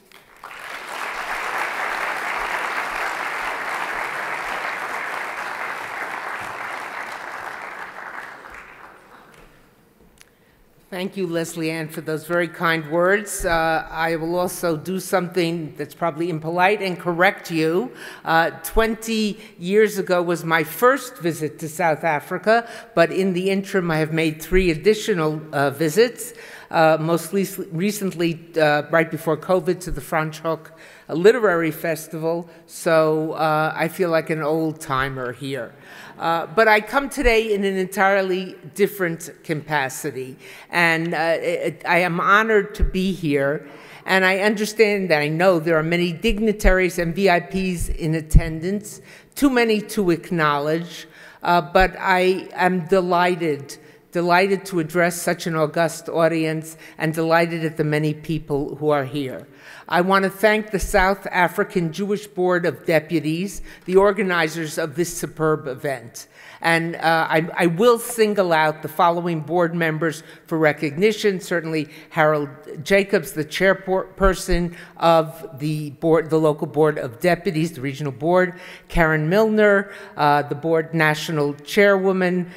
Thank you, Leslie Ann, for those very kind words. I will also do something that's probably impolite and correct you. 20 years ago was my first visit to South Africa, but in the interim I have made 3 additional visits. Most recently, right before COVID, to the Franschhoek Literary Festival, so I feel like an old-timer here. But I come today in an entirely different capacity, and I am honored to be here, and I understand that I know there are many dignitaries and VIPs in attendance, too many to acknowledge, but I am delighted to address such an august audience and delighted at the many people who are here. I want to thank the South African Jewish Board of Deputies, the organizers of this superb event. And I will single out the following board members for recognition. Certainly Harold Jacobs, the chairperson of the board, the local board of deputies, the regional board, Karen Milner, the board national chairwoman,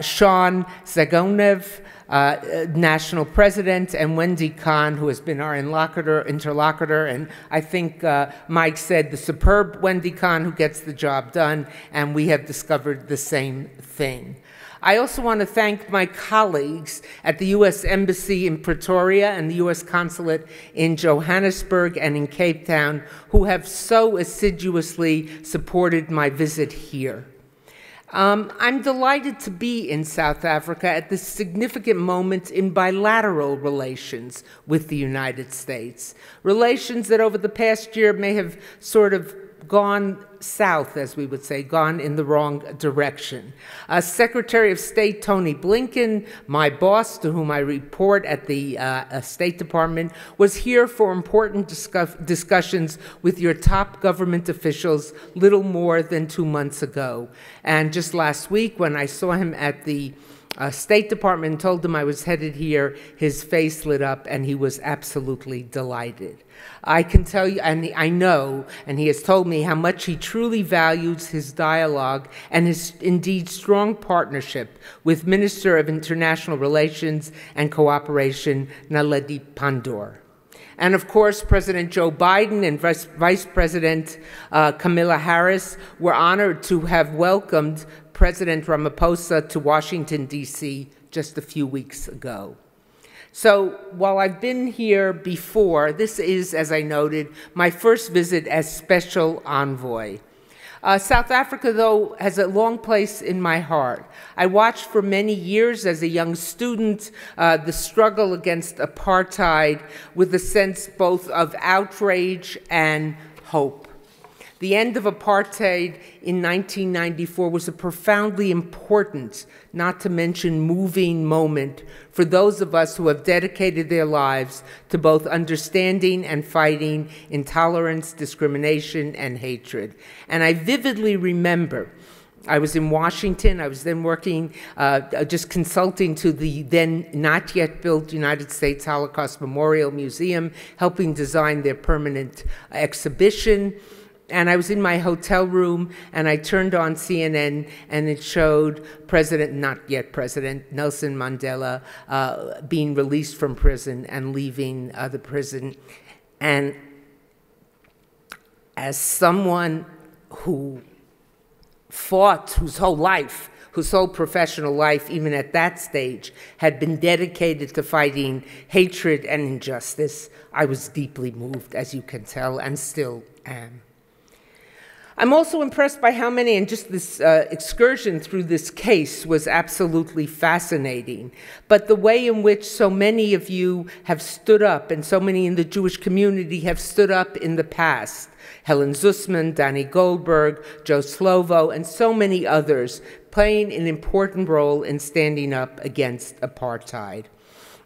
Sean Zagonev, national president, and Wendy Kahn, who has been our interlocutor, and I think Mike said the superb Wendy Kahn who gets the job done, and we have discovered the same thing. I also want to thank my colleagues at the U.S. Embassy in Pretoria and the U.S. Consulate in Johannesburg and in Cape Town, who have so assiduously supported my visit here. I'm delighted to be in South Africa at this significant moment in bilateral relations with the United States, relations that over the past year may have sort of gone south, as we would say, gone in the wrong direction. Secretary of State Tony Blinken, my boss, to whom I report at the State Department, was here for important discussions with your top government officials little more than 2 months ago. And just last week, when I saw him at the State Department and told him I was headed here, his face lit up and he was absolutely delighted. I can tell you, and I know, and he has told me how much he truly values his dialogue and his indeed strong partnership with Minister of International Relations and Cooperation, Naledi Pandor. And of course, President Joe Biden and Vice President Kamala Harris were honored to have welcomed President Ramaphosa to Washington, D.C. just a few weeks ago. So while I've been here before, this is, as I noted, my first visit as special envoy. South Africa, though, has a long place in my heart. I watched for many years as a young student the struggle against apartheid with a sense both of outrage and hope. The end of apartheid in 1994 was a profoundly important, not to mention moving moment for those of us who have dedicated their lives to both understanding and fighting intolerance, discrimination, and hatred. And I vividly remember I was in Washington. I was then working, just consulting to the then not yet built United States Holocaust Memorial Museum, helping design their permanent exhibition. And I was in my hotel room, and I turned on CNN, and it showed not yet President, Nelson Mandela being released from prison and leaving the prison. And as someone who fought, whose whole professional life, even at that stage, had been dedicated to fighting hatred and injustice, I was deeply moved, as you can tell, and still am. I'm also impressed by how many, and just this excursion through this case was absolutely fascinating, but the way in which so many of you have stood up, and so many in the Jewish community have stood up in the past. Helen Zussman, Danny Goldberg, Joe Slovo, and so many others playing an important role in standing up against apartheid.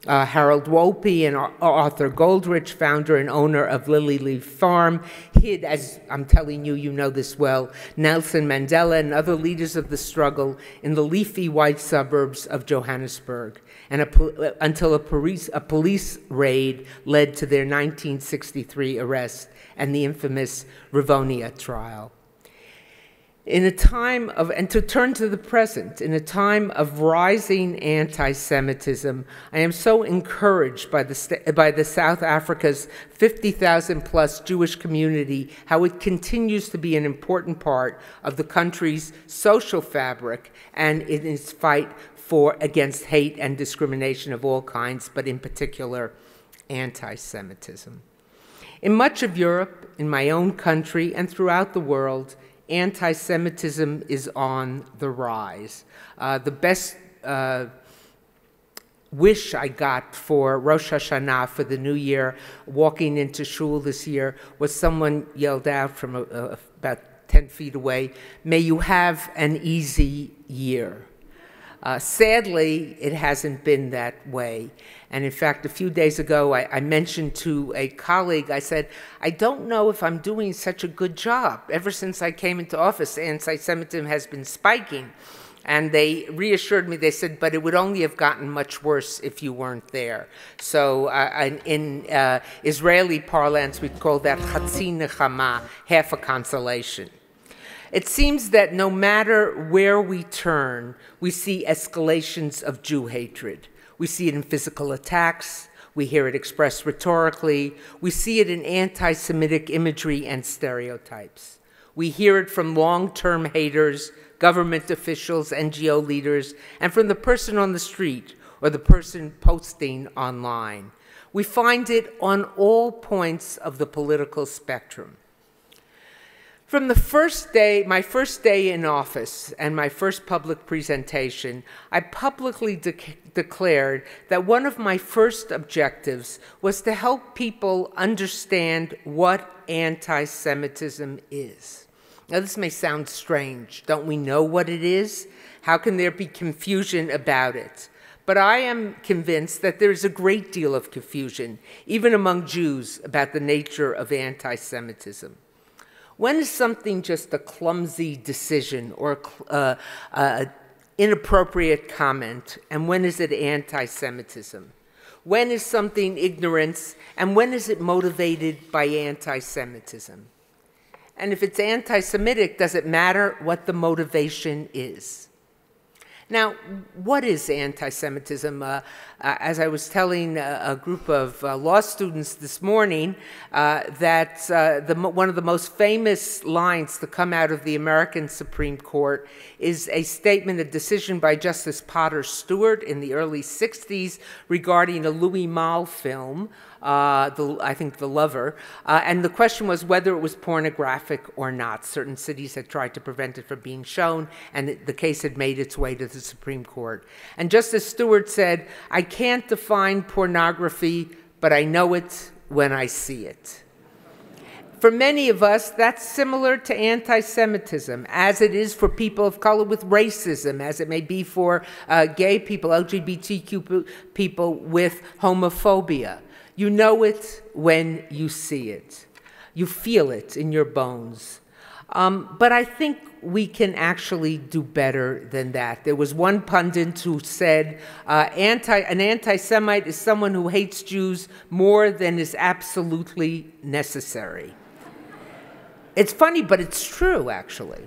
Harold Wolpe and Arthur Goldrich, founder and owner of Lily Leaf Farm, hid, as I'm telling you, you know this well, Nelson Mandela and other leaders of the struggle in the leafy white suburbs of Johannesburg, and until a police raid led to their 1963 arrest and the infamous Rivonia trial. In a time of, and to turn to the present, in a time of rising anti-Semitism, I am so encouraged by the South Africa's 50,000 plus Jewish community, how it continues to be an important part of the country's social fabric and in its fight against hate and discrimination of all kinds, but in particular, anti-Semitism. In much of Europe, in my own country, and throughout the world, anti-Semitism is on the rise. The best wish I got for Rosh Hashanah, for the new year, walking into shul this year, was someone yelled out from about 10 feet away, "May you have an easy year." Sadly, it hasn't been that way. And in fact, a few days ago, I mentioned to a colleague, I said, I don't know if I'm doing such a good job. Ever since I came into office, anti-Semitism has been spiking. And they reassured me, they said, but it would only have gotten much worse if you weren't there. So in Israeli parlance, we'd call that chatzi nechama, half a consolation. It seems that no matter where we turn, we see escalations of Jew hatred. We see it in physical attacks, we hear it expressed rhetorically, we see it in anti-Semitic imagery and stereotypes. We hear it from long-term haters, government officials, NGO leaders, and from the person on the street or the person posting online. We find it on all points of the political spectrum. From the first day, my first day in office and my first public presentation, I publicly declared that one of my first objectives was to help people understand what anti-Semitism is. Now, this may sound strange. Don't we know what it is? How can there be confusion about it? But I am convinced that there is a great deal of confusion, even among Jews, about the nature of anti-Semitism. When is something just a clumsy decision or an inappropriate comment, and when is it anti-Semitism? When is something ignorance, and when is it motivated by anti-Semitism? And if it's anti-Semitic, does it matter what the motivation is? Now, what is anti-Semitism? As I was telling a group of law students this morning, that one of the most famous lines to come out of the American Supreme Court is a statement, a decision by Justice Potter Stewart in the early 60s regarding a Louis Malle film, I think The Lover, and the question was whether it was pornographic or not. Certain cities had tried to prevent it from being shown, and the case had made its way to the Supreme Court. And Justice Stewart said, I can't define pornography, but I know it when I see it. For many of us, that's similar to anti-Semitism, as it is for people of color with racism, as it may be for gay people, LGBTQ people with homophobia. You know it when you see it. You feel it in your bones. But I think we can actually do better than that. There was one pundit who said, an anti-Semite is someone who hates Jews more than is absolutely necessary. It's funny, but it's true, actually.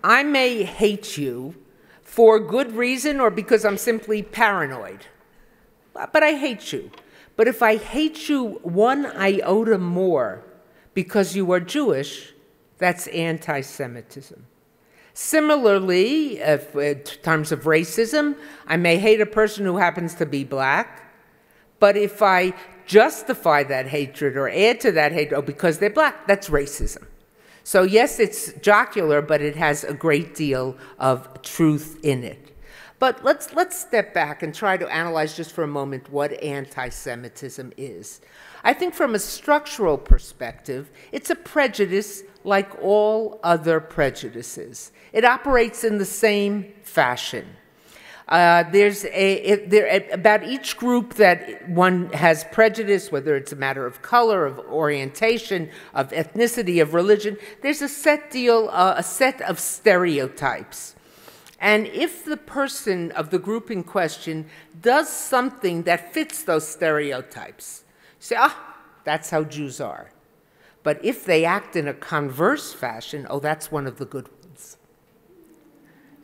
I may hate you for good reason or because I'm simply paranoid, but I hate you. But if I hate you one iota more because you are Jewish, that's anti-Semitism. Similarly, in terms of racism, I may hate a person who happens to be black, but if I justify that hatred or add to that hatred, because they're black, that's racism. So yes, it's jocular, but it has a great deal of truth in it. But let's step back and try to analyze just for a moment what anti-Semitism is. I think from a structural perspective, it's a prejudice like all other prejudices. It operates in the same fashion. About each group that one has prejudice, whether it's a matter of color, of orientation, of ethnicity, of religion, there's a set of stereotypes. And if the person of the group in question does something that fits those stereotypes, say, that's how Jews are. But if they act in a converse fashion, oh, that's one of the good ones.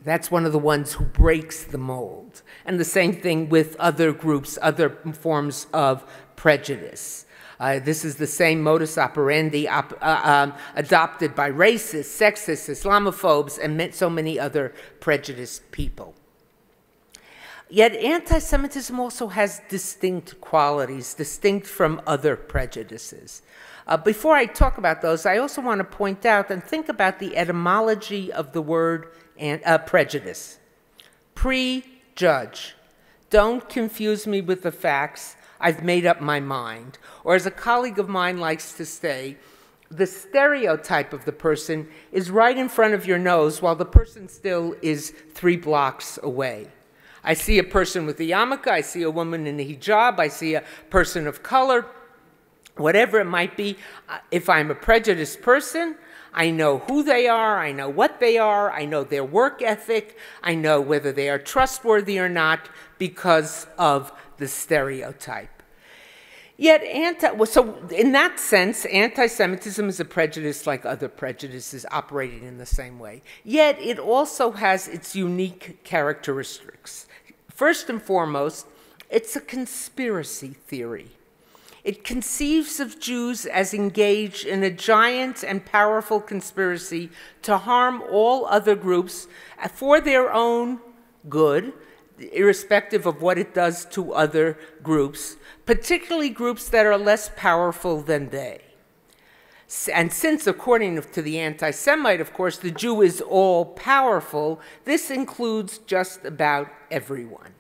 That's one of the ones who breaks the mold. And the same thing with other groups, other forms of prejudice. This is the same modus operandi adopted by racists, sexists, Islamophobes, and so many other prejudiced people. Yet anti-Semitism also has distinct qualities, distinct from other prejudices. Before I talk about those, I also want to point out and think about the etymology of the word prejudice. Prejudge. Don't confuse me with the facts. I've made up my mind. Or as a colleague of mine likes to say, the stereotype of the person is right in front of your nose while the person still is 3 blocks away. I see a person with a yarmulke, I see a woman in a hijab, I see a person of color, whatever it might be. If I'm a prejudiced person, I know who they are, I know what they are, I know their work ethic, I know whether they are trustworthy or not because of the stereotype. Yet, so in that sense, anti-Semitism is a prejudice like other prejudices operating in the same way. Yet it also has its unique characteristics. First and foremost, it's a conspiracy theory. It conceives of Jews as engaged in a giant and powerful conspiracy to harm all other groups for their own good, irrespective of what it does to other groups, particularly groups that are less powerful than they. And since, according to the anti-Semite, of course, the Jew is all-powerful, this includes just about everyone.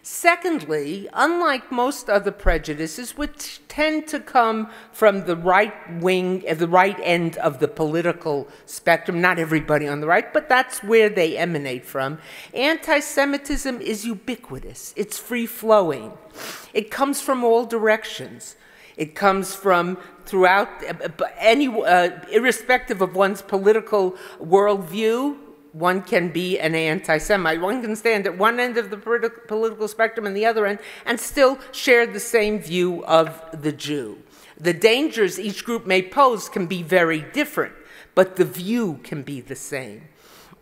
Secondly, unlike most other prejudices, which tend to come from the right wing, the right end of the political spectrum, not everybody on the right, but that's where they emanate from, anti-Semitism is ubiquitous. It's free-flowing. It comes from all directions. It comes from throughout, irrespective of one's political worldview. One can be an anti-Semite. One can stand at one end of the political spectrum and the other end and still share the same view of the Jew. The dangers each group may pose can be very different, but the view can be the same.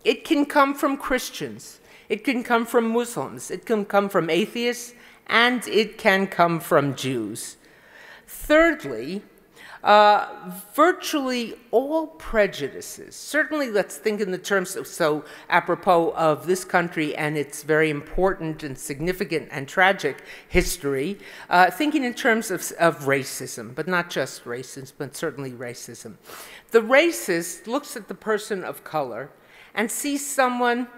It can come from Christians. It can come from Muslims. It can come from atheists, and it can come from Jews. Thirdly, virtually all prejudices, certainly let's think in the terms of, so apropos of this country and its very important and significant and tragic history, thinking in terms of racism, but not just racism, but certainly racism. The racist looks at the person of color and sees someone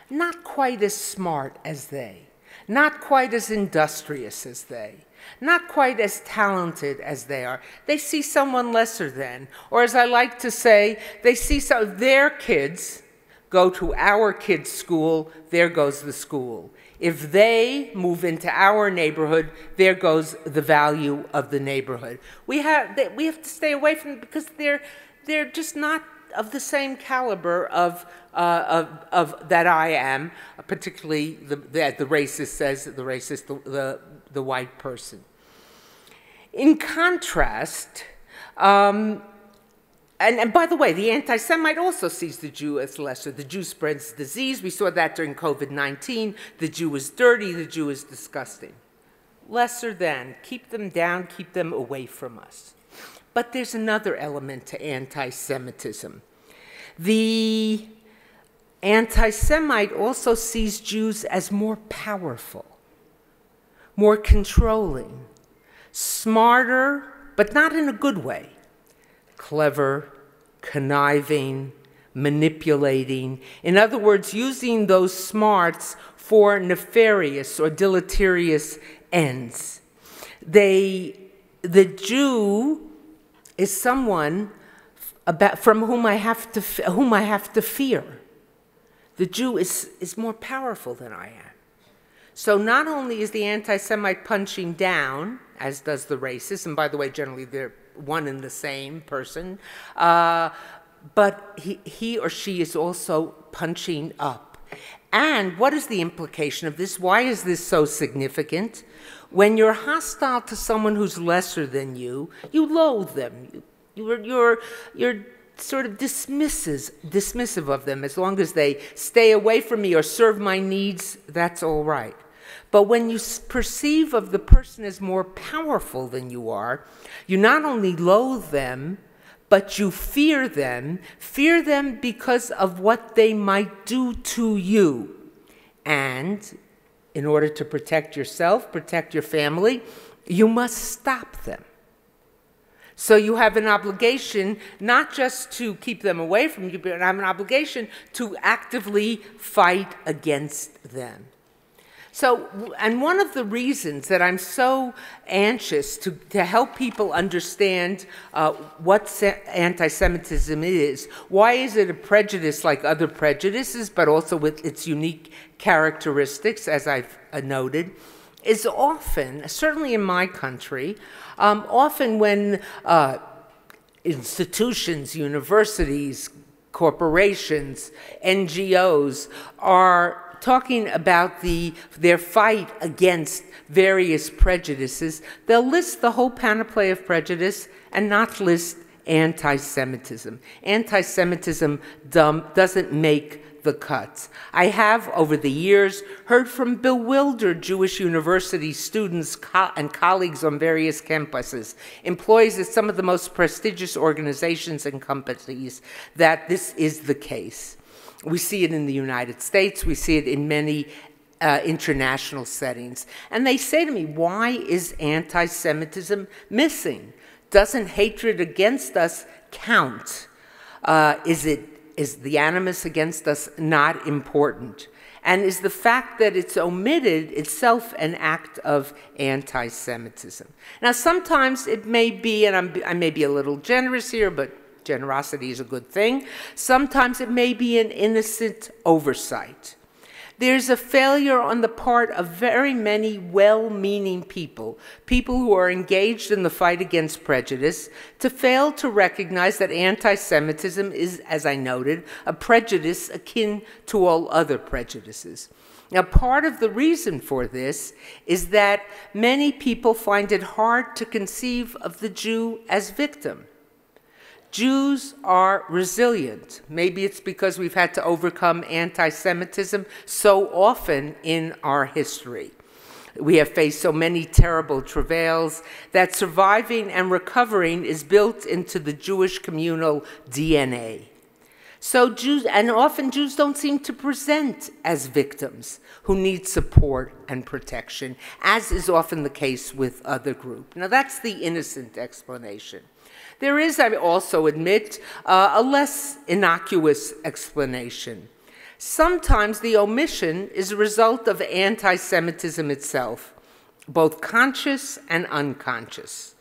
not quite as smart as they, not quite as industrious as they, not quite as talented as they are. They see someone lesser than, or as I like to say, they see their kids go to our kids' school, there goes the school. If they move into our neighborhood, there goes the value of the neighborhood. We have to stay away from them because they're just not of the same caliber of that I am, particularly the racist says, the racist, the white person. In contrast, and by the way, the anti-Semite also sees the Jew as lesser. The Jew spreads disease. We saw that during COVID-19. The Jew is dirty. The Jew is disgusting. Lesser than. Keep them down. Keep them away from us. But there's another element to anti-Semitism. The anti-Semite also sees Jews as more powerful, more controlling, smarter, but not in a good way, clever, conniving, manipulating. In other words, using those smarts for nefarious or deleterious ends. The Jew is someone from whom I have to fear. The Jew is more powerful than I am. So not only is the anti-Semite punching down, as does the racist, and by the way, generally they're one and the same person, but he or she is also punching up. And what is the implication of this? Why is this so significant? When you're hostile to someone who's lesser than you, you loathe them. You're sort of dismissive of them. As long as they stay away from me or serve my needs, that's all right. But when you perceive of the person as more powerful than you are, you not only loathe them, but you fear them because of what they might do to you. And in order to protect yourself, protect your family, you must stop them. So you have an obligation not just to keep them away from you, but have an obligation to actively fight against them. So, and one of the reasons that I'm so anxious to help people understand what anti-Semitism is, why is it a prejudice like other prejudices, but also with its unique characteristics, as I've noted, is often, certainly in my country, often when institutions, universities, corporations, NGOs are talking about their fight against various prejudices, they'll list the whole panoply of prejudice and not list anti-Semitism. Anti-Semitism doesn't make the cuts. I have, over the years, heard from bewildered Jewish university students and colleagues on various campuses, employees at some of the most prestigious organizations and companies, that this is the case. We see it in the United States. We see it in many international settings. And they say to me, why is anti-Semitism missing? Doesn't hatred against us count? Is the animus against us not important? And is the fact that it's omitted itself an act of anti-Semitism? Now, sometimes it may be, and I may be a little generous here, but generosity is a good thing. Sometimes it may be an innocent oversight. There's a failure on the part of very many well-meaning people who are engaged in the fight against prejudice, to fail to recognize that anti-Semitism is, as I noted, a prejudice akin to all other prejudices. Now, part of the reason for this is that many people find it hard to conceive of the Jew as victim. Jews are resilient. Maybe it's because we've had to overcome anti-Semitism so often in our history. We have faced so many terrible travails that surviving and recovering is built into the Jewish communal DNA. So often Jews don't seem to present as victims who need support and protection, as is often the case with other groups. Now, that's the innocent explanation. There is, I also admit, a less innocuous explanation. Sometimes the omission is a result of anti-Semitism itself, both conscious and unconscious.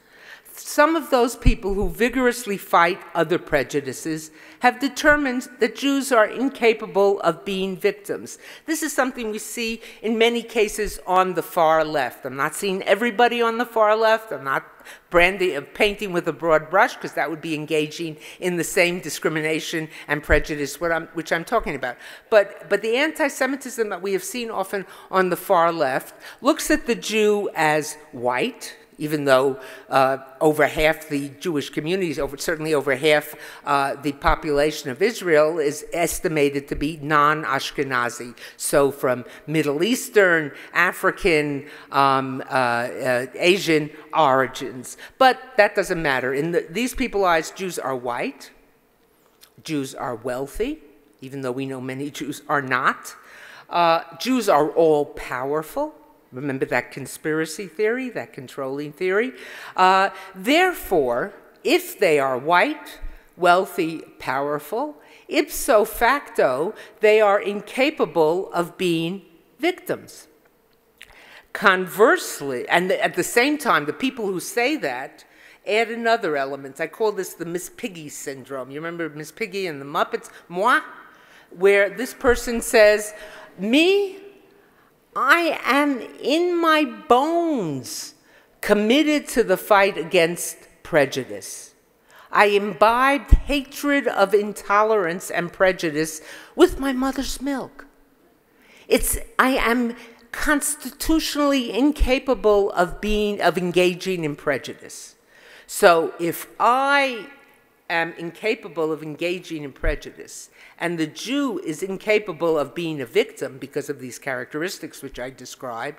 Some of those people who vigorously fight other prejudices have determined that Jews are incapable of being victims. This is something we see in many cases on the far left. I'm not seeing everybody on the far left. I'm not painting with a broad brush, because that would be engaging in the same discrimination and prejudice which I'm talking about. But the anti-Semitism that we have seen often on the far left looks at the Jew as white, even though over half the Jewish communities, certainly over half the population of Israel, is estimated to be non-Ashkenazi. So from Middle Eastern, African, Asian origins. But that doesn't matter. In these people's eyes, Jews are white. Jews are wealthy, even though we know many Jews are not. Jews are all powerful. Remember that conspiracy theory, that controlling theory? Therefore, if they are white, wealthy, powerful, ipso facto, they are incapable of being victims. Conversely, and at the same time, the people who say that add another element. I call this the Miss Piggy syndrome. You remember Miss Piggy and the Muppets? Moi? Where this person says, me? I am in my bones committed to the fight against prejudice. I imbibed hatred of intolerance and prejudice with my mother's milk. I am constitutionally incapable of engaging in prejudice. So if I am incapable of engaging in prejudice, and the Jew is incapable of being a victim because of these characteristics which I described,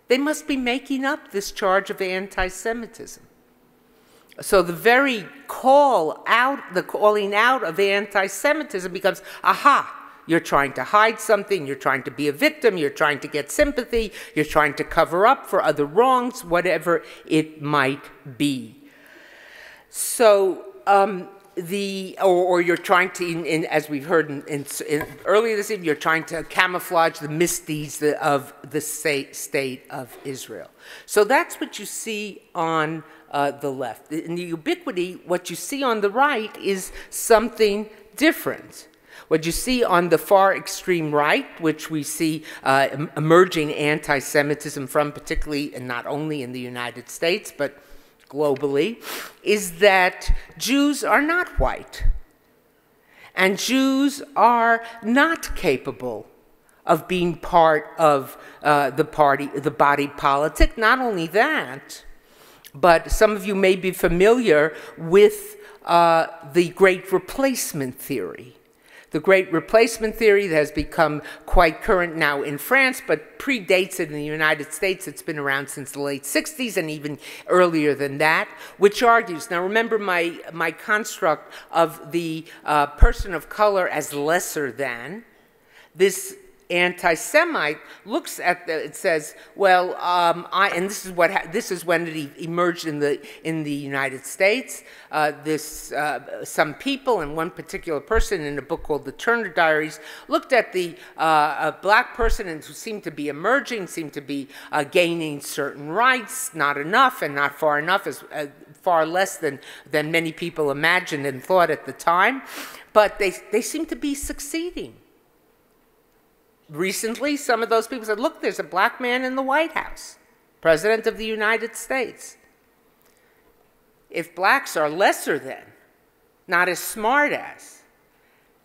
they must be making up this charge of anti-Semitism. So the very calling out of anti-Semitism becomes, aha, you're trying to hide something, you're trying to be a victim, you're trying to get sympathy, you're trying to cover up for other wrongs, whatever it might be. So, or you're trying to, as we've heard earlier this evening, you're trying to camouflage the misdeeds of the state of Israel. So that's what you see on the left. In the ubiquity, what you see on the right is something different. What you see on the far extreme right, which we see emerging anti-Semitism from, particularly and not only in the United States, but globally, is that Jews are not white. And Jews are not capable of being part of the body politic. Not only that, but some of you may be familiar with the Great Replacement theory. The Great Replacement theory that has become quite current now in France, but predates it in the United States. It's been around since the late 60s and even earlier than that, which argues, now remember my construct of the person of color as lesser than. This anti-Semite looks at it says, well, and this is when it emerged in the United States. Some people and one particular person in a book called The Turner Diaries looked at the black person and who seemed to be emerging, seemed to be gaining certain rights, not enough and not far enough, far less than many people imagined and thought at the time, but they seem to be succeeding. Recently, some of those people said, look, there's a black man in the White House, President of the United States. If blacks are lesser than, not as smart as,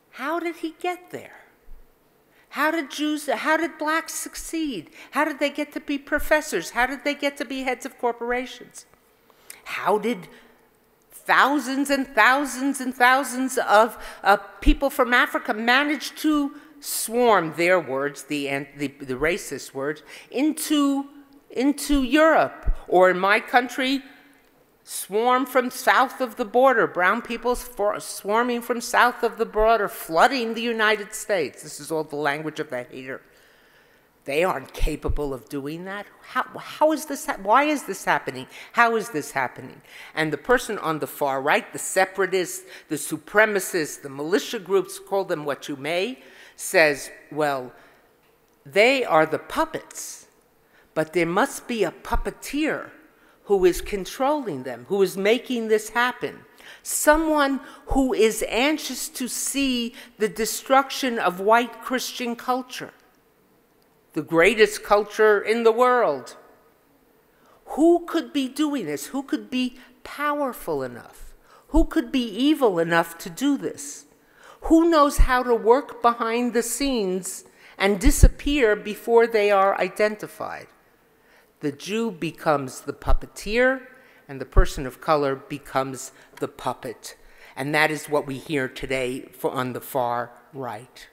how did he get there? How did blacks succeed? How did they get to be professors? How did they get to be heads of corporations? How did thousands and thousands and thousands of people from Africa manage to swarm, their words, the racist words, into Europe, or in my country, swarm from south of the border, brown people swarming from south of the border, flooding the United States. This is all the language of the hater. They aren't capable of doing that. How is this? Why is this happening? How is this happening? And the person on the far right, the separatists, the supremacists, the militia groups, call them what you may, says, well, they are the puppets, but there must be a puppeteer who is controlling them, who is making this happen. Someone who is anxious to see the destruction of white Christian culture, the greatest culture in the world. Who could be doing this? Who could be powerful enough? Who could be evil enough to do this? Who knows how to work behind the scenes and disappear before they are identified? The Jew becomes the puppeteer, and the person of color becomes the puppet. And that is what we hear today on the far right.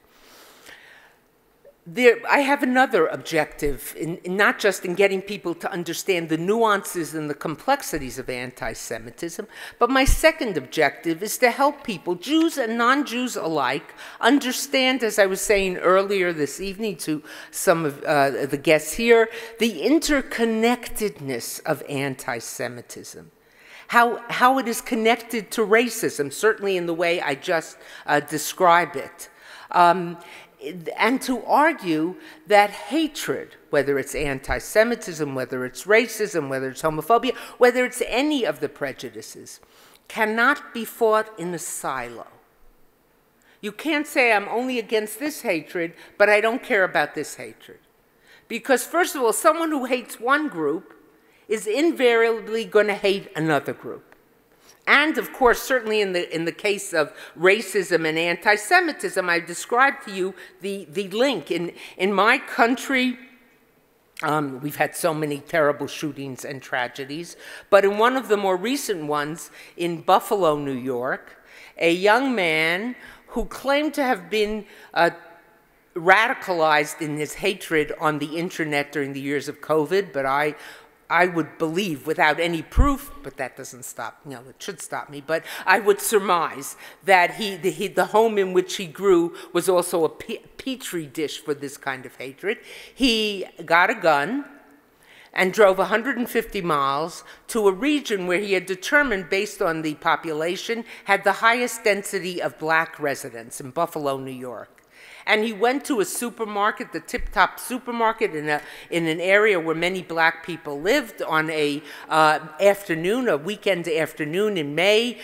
I have another objective, not just in getting people to understand the nuances and the complexities of anti-Semitism, but my second objective is to help people, Jews and non-Jews alike, understand, as I was saying earlier this evening to some of the guests here, the interconnectedness of anti-Semitism. How it is connected to racism, certainly in the way I just described it. And to argue that hatred, whether it's anti-Semitism, whether it's racism, whether it's homophobia, whether it's any of the prejudices, cannot be fought in a silo. You can't say, I'm only against this hatred, but I don't care about this hatred. Because first of all, someone who hates one group is invariably going to hate another group. And, of course, certainly in the case of racism and anti-Semitism, I've described to you the link. In my country, we've had so many terrible shootings and tragedies, but in one of the more recent ones in Buffalo, New York, a young man who claimed to have been radicalized in his hatred on the internet during the years of COVID, but I would believe, without any proof, but that doesn't stop, no, it should stop me, but I would surmise that the home in which he grew was also a petri dish for this kind of hatred. He got a gun and drove 150 miles to a region where he had determined, based on the population, had the highest density of black residents in Buffalo, New York. And he went to a supermarket, the Tip-Top supermarket in an area where many black people lived, on a weekend afternoon in May,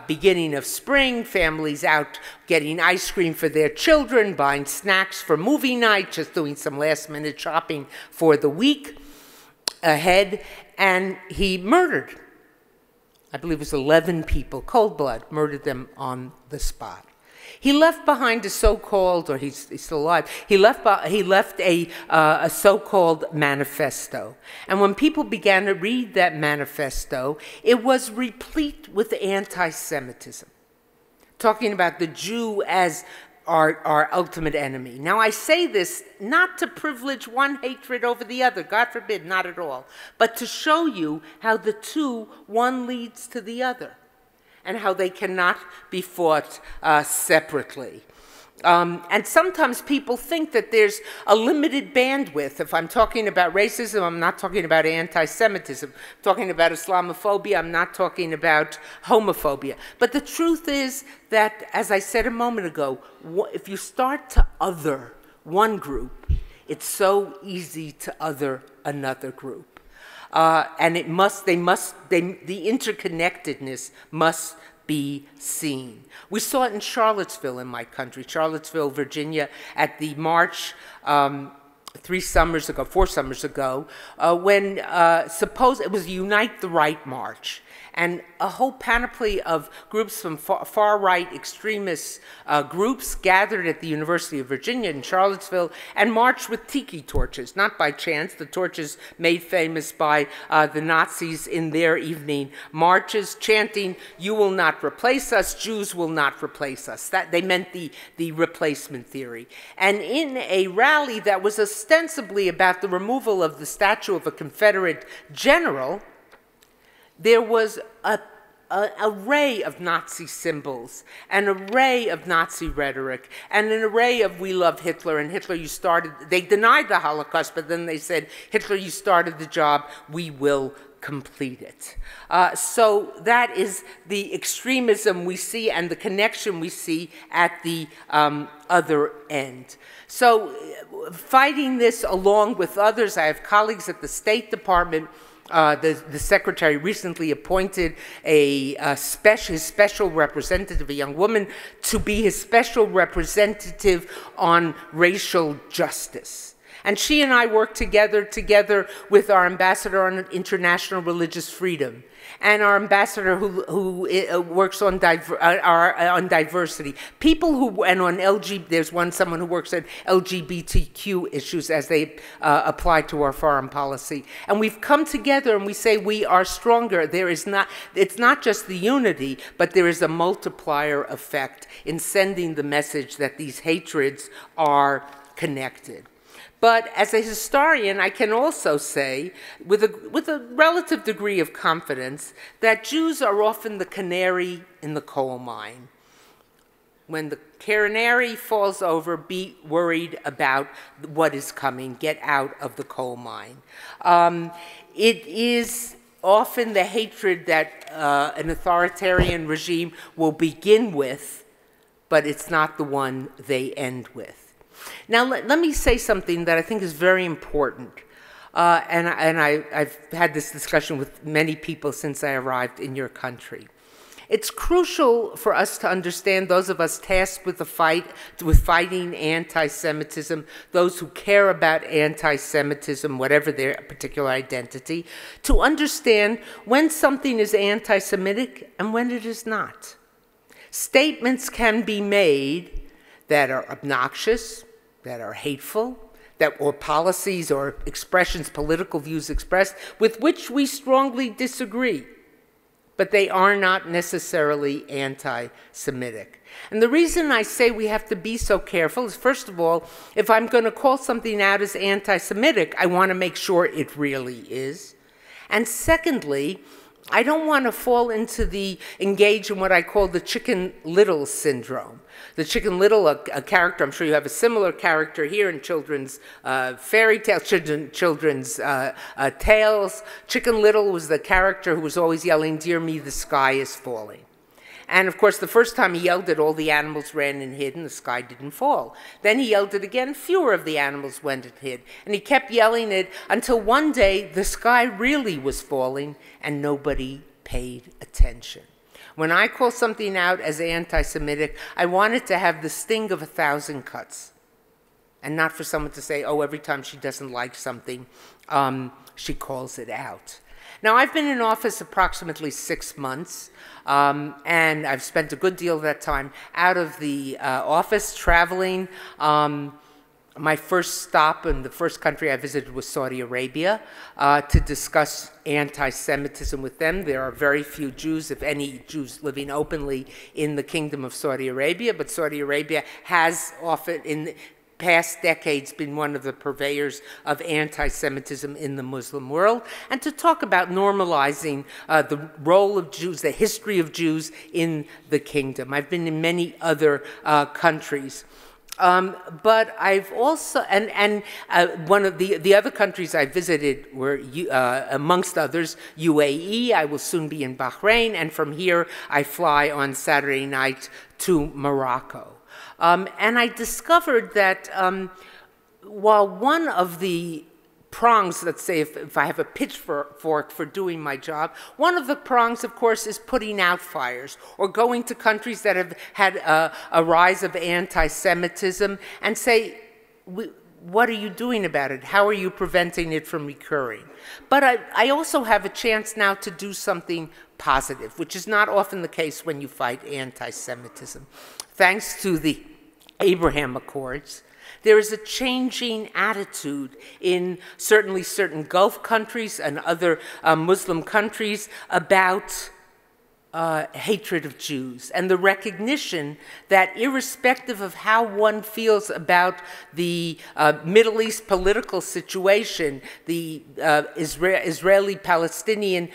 beginning of spring, families out getting ice cream for their children, buying snacks for movie night, just doing some last-minute shopping for the week ahead, and he murdered, I believe it was 11 people, cold blood, murdered them on the spot. He left behind a so-called, or he's still alive, he left a so-called manifesto. And when people began to read that manifesto, it was replete with anti-Semitism, talking about the Jew as our ultimate enemy. Now, I say this not to privilege one hatred over the other, God forbid, not at all, but to show you how the two, one leads to the other, and how they cannot be fought separately. And sometimes people think that there's a limited bandwidth. If I'm talking about racism, I'm not talking about anti-Semitism. I'm talking about Islamophobia, I'm not talking about homophobia. But the truth is that, as I said a moment ago, if you start to other one group, it's so easy to other another group. And the interconnectedness must be seen. We saw it in Charlottesville, in my country, Charlottesville, Virginia, at the march 4 summers ago, when it was Unite the Right March. And a whole panoply of groups from far-right extremist groups gathered at the University of Virginia in Charlottesville and marched with tiki torches, not by chance, the torches made famous by the Nazis in their evening marches, chanting, "You will not replace us, Jews will not replace us." That, they meant the replacement theory. And in a rally that was ostensibly about the removal of the statue of a Confederate general, there was an array of Nazi symbols, an array of Nazi rhetoric, and an array of "we love Hitler," and "Hitler, you started," they denied the Holocaust, but then they said, "Hitler, you started the job, we will complete it." So that is the extremism we see and the connection we see at the other end. So fighting this along with others, I have colleagues at the State Department. The secretary recently appointed his special representative, a young woman, to be his special representative on racial justice. And she and I work together with our ambassador on international religious freedom, and our ambassador who works on diversity. People who, and on there's someone who works on LGBTQ issues as they apply to our foreign policy. And we've come together and we say we are stronger. It's not just the unity, but there is a multiplier effect in sending the message that these hatreds are connected. But as a historian, I can also say, with a relative degree of confidence, that Jews are often the canary in the coal mine. When the canary falls over, be worried about what is coming. Get out of the coal mine. It is often the hatred that an authoritarian regime will begin with, but it's not the one they end with. Now, let me say something that I think is very important, and I've had this discussion with many people since I arrived in your country. It's crucial for us to understand, those of us tasked with fighting anti-Semitism, those who care about anti-Semitism, whatever their particular identity, to understand when something is anti-Semitic and when it is not. Statements can be made that are obnoxious, that are hateful, or policies or expressions, political views expressed, with which we strongly disagree. but they are not necessarily anti-Semitic. And the reason I say we have to be so careful is, first of all, if I'm going to call something out as anti-Semitic, I want to make sure it really is. And secondly, I don't want to fall into engage in what I call the Chicken Little syndrome. The Chicken Little, a character, I'm sure you have a similar character here in children's fairy tales, children's tales. Chicken Little was the character who was always yelling, "Dear me, the sky is falling." And of course, the first time he yelled it, all the animals ran and hid, and the sky didn't fall. Then he yelled it again, fewer of the animals went and hid. And he kept yelling it until one day the sky really was falling, and nobody paid attention. When I call something out as anti-Semitic, I want it to have the sting of 1,000 cuts, and not for someone to say, oh, every time she doesn't like something, she calls it out. Now, I've been in office approximately 6 months, and I've spent a good deal of that time out of the office traveling. My first stop in the first country I visited was Saudi Arabia to discuss anti-Semitism with them. There are very few Jews, if any Jews, living openly in the Kingdom of Saudi Arabia, but Saudi Arabia has often, in past decades, been one of the purveyors of anti-Semitism in the Muslim world, and to talk about normalizing the role of Jews, the history of Jews in the kingdom. I've been in many other countries. But I've also, one of the other countries I visited were, amongst others, UAE. I will soon be in Bahrain, and from here I fly on Saturday night to Morocco. And I discovered that while one of the prongs, let's say if I have a pitchfork for doing my job, one of the prongs, of course, is putting out fires or going to countries that have had a rise of anti-Semitism and say, what are you doing about it? How are you preventing it from recurring? But I also have a chance now to do something positive, which is not often the case when you fight anti-Semitism. Thanks to the Abraham Accords, there is a changing attitude in certainly certain Gulf countries and other Muslim countries about hatred of Jews, and the recognition that irrespective of how one feels about the Middle East political situation, the Israeli-Palestinian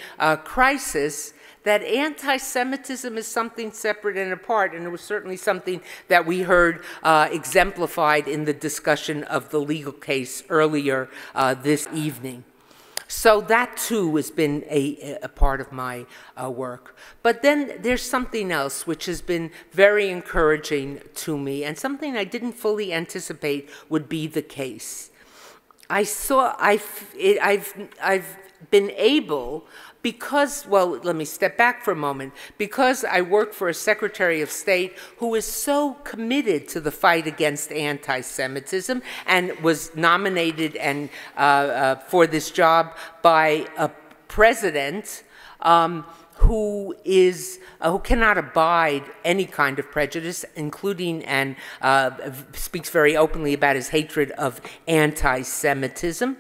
crisis, that anti-Semitism is something separate and apart, and it was certainly something that we heard exemplified in the discussion of the legal case earlier this evening. So that, too, has been a part of my work. But then there's something else which has been very encouraging to me, and something I didn't fully anticipate would be the case. I've been able, because, well, let me step back for a moment, because I work for a Secretary of State who is so committed to the fight against anti-Semitism and was nominated and for this job by a president who cannot abide any kind of prejudice, including and speaks very openly about his hatred of anti-Semitism.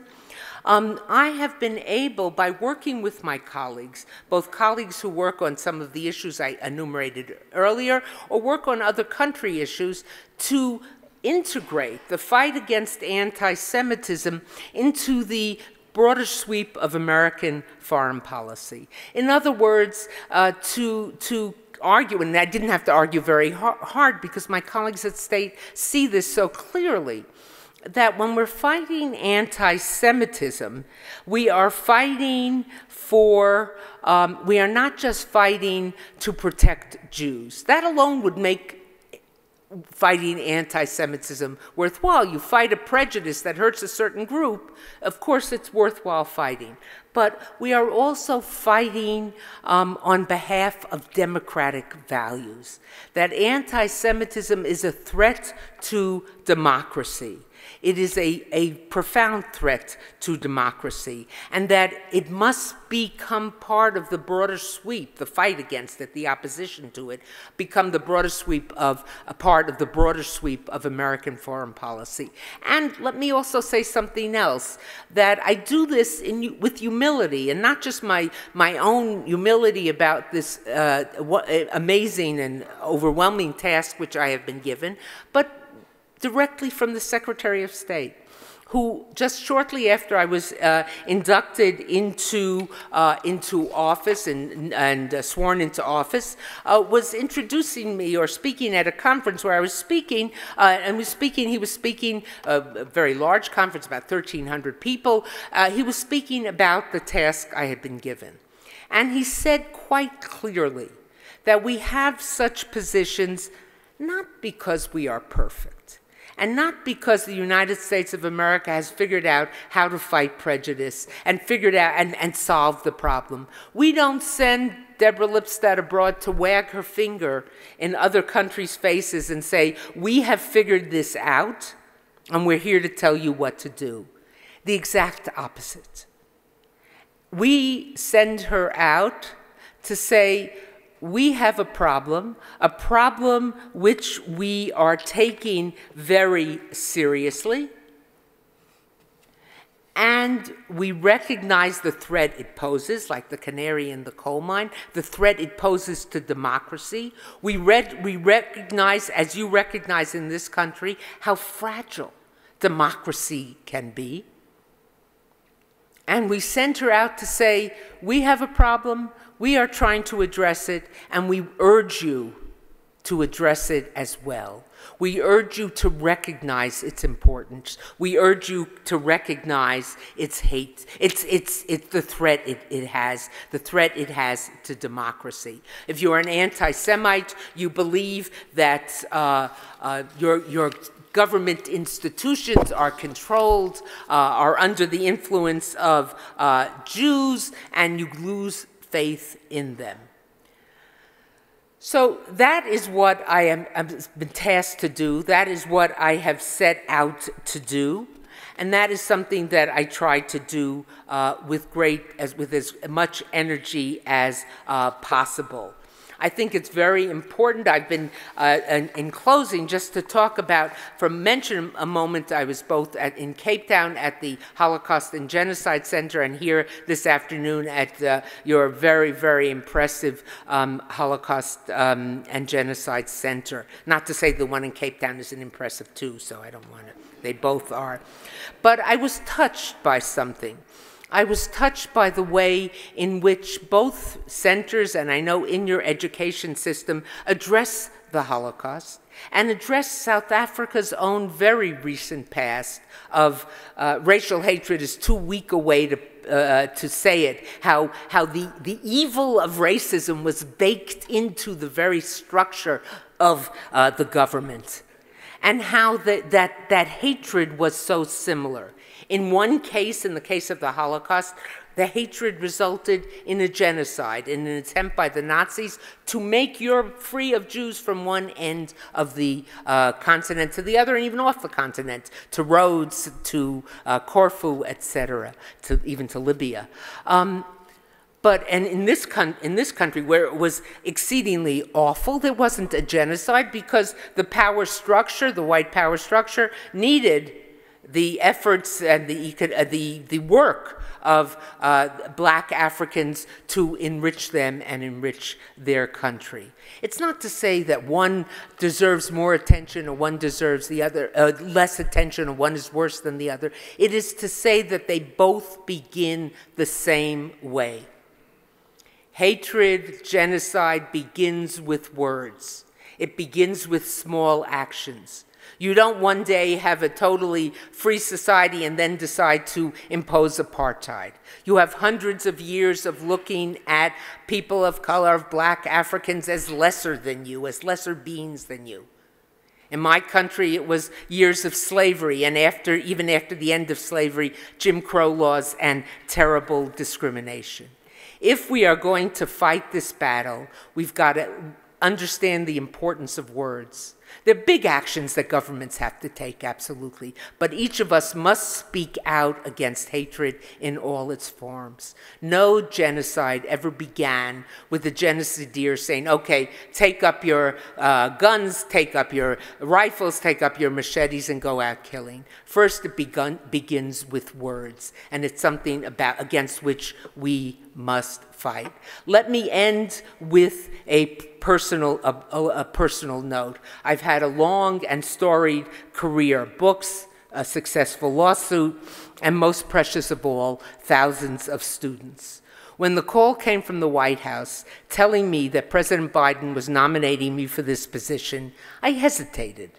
I have been able, by working with my colleagues, both colleagues who work on some of the issues I enumerated earlier or work on other country issues, to integrate the fight against anti-Semitism into the broader sweep of American foreign policy. In other words, to argue, and I didn't have to argue very hard because my colleagues at State see this so clearly, that when we're fighting anti-Semitism, we are fighting for, we are not just fighting to protect Jews. That alone would make fighting anti-Semitism worthwhile. You fight a prejudice that hurts a certain group, of course it's worthwhile fighting. But we are also fighting on behalf of democratic values. That anti-Semitism is a threat to democracy. It is a profound threat to democracy, and that it must become part of the broader sweep, the fight against it, the opposition to it, become the broader sweep of a part of the broader sweep of American foreign policy. And let me also say something else, that I do this with humility, and not just my own humility about this amazing and overwhelming task which I have been given, but directly from the Secretary of State, who just shortly after I was inducted into office and sworn into office, was introducing me or speaking at a conference where I was speaking, he was speaking, a very large conference, about 1,300 people. He was speaking about the task I had been given. And he said quite clearly that we have such positions not because we are perfect, and not because the United States of America has figured out how to fight prejudice and figured out and solve the problem. We don't send Deborah Lipstadt abroad to wag her finger in other countries' faces and say, we have figured this out and we're here to tell you what to do. The exact opposite. We send her out to say, we have a problem which we are taking very seriously, and we recognize the threat it poses, like the canary in the coal mine, the threat it poses to democracy. We recognize, as you recognize in this country, how fragile democracy can be. And we sent her out to say, we have a problem, we are trying to address it, and we urge you to address it as well. We urge you to recognize its importance. We urge you to recognize its hate, it's the threat it has, the threat it has to democracy. If you're an anti-Semite, you believe that your government institutions are controlled, are under the influence of Jews, and you lose faith in them. So that is what I have been tasked to do. That is what I have set out to do. And that is something that I try to do with as much energy as possible. I think it's very important. I've been, in closing, just to talk about, mention a moment, I was both in Cape Town at the Holocaust and Genocide Center, and here this afternoon at your very, very impressive Holocaust and Genocide Center. Not to say the one in Cape Town isn't impressive too, so I don't want to, they both are. But I was touched by something. I was touched by the way in which both centers, and I know in your education system, address the Holocaust and address South Africa's own very recent past of racial hatred is too weak a way to say it, how the evil of racism was baked into the very structure of the government, and how that hatred was so similar. In one case, in the case of the Holocaust, the hatred resulted in a genocide, in an attempt by the Nazis to make Europe free of Jews from one end of the continent to the other, and even off the continent, to Rhodes, to Corfu, etc., even to Libya. But in this country, where it was exceedingly awful, there wasn't a genocide because the power structure, the white power structure, needed the efforts and the work of black Africans to enrich them and enrich their country. It's not to say that one deserves more attention or one deserves the other less attention or one is worse than the other. It is to say that they both begin the same way. Hatred, genocide begins with words. It begins with small actions. You don't one day have a totally free society and then decide to impose apartheid. You have hundreds of years of looking at people of color, of black Africans, as lesser than you, as lesser beings than you. In my country, it was years of slavery, and even after the end of slavery, Jim Crow laws and terrible discrimination. If we are going to fight this battle, we've got to understand the importance of words. There are big actions that governments have to take, absolutely, but each of us must speak out against hatred in all its forms. No genocide ever began with the genocideer saying, okay, take up your guns, take up your rifles, take up your machetes, and go out killing. First, it begins with words, and it's something against which we must fight. Let me end with a personal note. I've had a long and storied career, books, a successful lawsuit, and most precious of all, thousands of students. When the call came from the White House telling me that President Biden was nominating me for this position, I hesitated.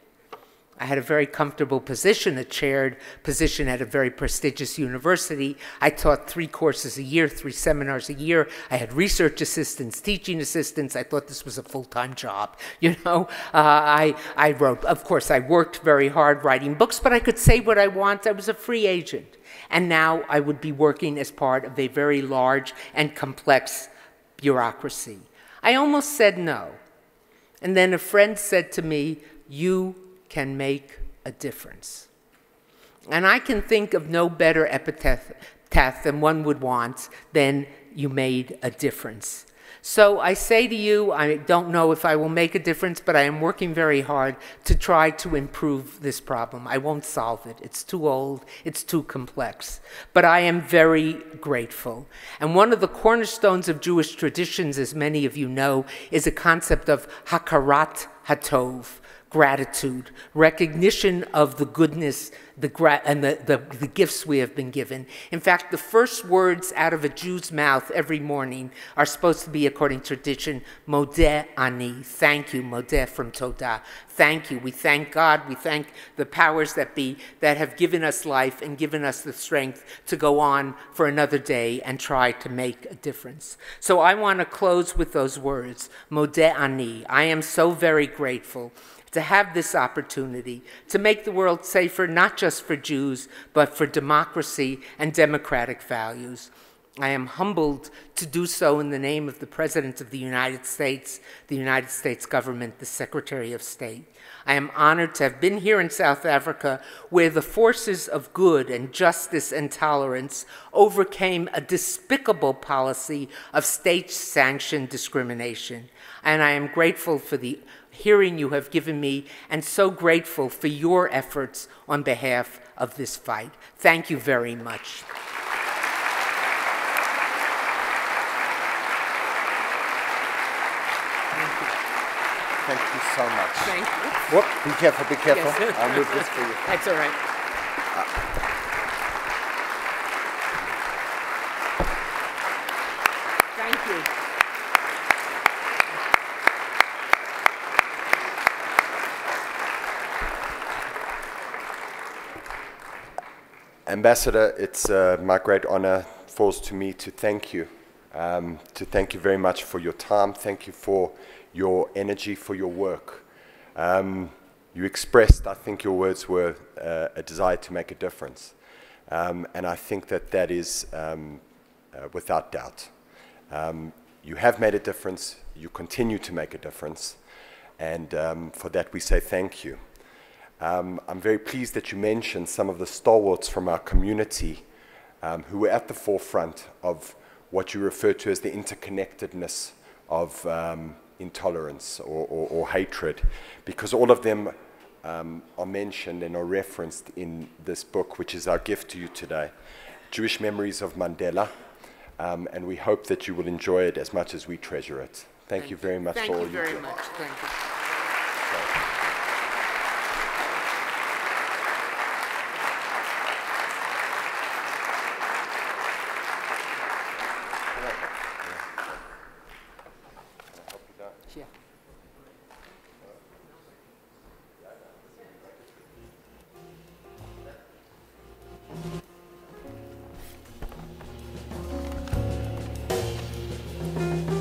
I had a very comfortable position, a chaired position at a very prestigious university. I taught 3 courses a year, 3 seminars a year. I had research assistants, teaching assistants. I thought this was a full-time job. You know, I wrote, of course, I worked very hard writing books, but I could say what I want. I was a free agent. And now I would be working as part of a very large and complex bureaucracy. I almost said no. And then a friend said to me, "You can make a difference." And I can think of no better epitaph than one would want than "you made a difference." So I say to you, I don't know if I will make a difference, but I am working very hard to try to improve this problem. I won't solve it. It's too old. It's too complex. But I am very grateful. And one of the cornerstones of Jewish traditions, as many of you know, is a concept of hakarat hatov, gratitude, recognition of the goodness and the gifts we have been given. In fact, the first words out of a Jew's mouth every morning are supposed to be, according to tradition, modeh ani, thank you, modeh from Todah, thank you. We thank God, we thank the powers that be that have given us life and given us the strength to go on for another day and try to make a difference. So I want to close with those words, modeh ani. I am so very grateful to have this opportunity to make the world safer, not just for Jews, but for democracy and democratic values. I am humbled to do so in the name of the President of the United States government, the Secretary of State. I am honored to have been here in South Africa, where the forces of good and justice and tolerance overcame a despicable policy of state-sanctioned discrimination. And I am grateful for the hearing you have given me, and so grateful for your efforts on behalf of this fight. Thank you very much. Thank you so much. Thank you. Whoop, be careful, be careful. Yes. I'll move this for you. That's all right. Thank you. Ambassador, it's my great honor, falls to me to thank you very much for your time. Thank you for your energy, for your work. You expressed, I think your words were a desire to make a difference. And I think that is without doubt. You have made a difference, you continue to make a difference, and for that we say thank you. I'm very pleased that you mentioned some of the stalwarts from our community who were at the forefront of what you refer to as the interconnectedness of intolerance or hatred, because all of them are mentioned and are referenced in this book, which is our gift to you today, Jewish Memories of Mandela, and we hope that you will enjoy it as much as we treasure it. Thank you very much for all you do. Thank you very much. Thank you.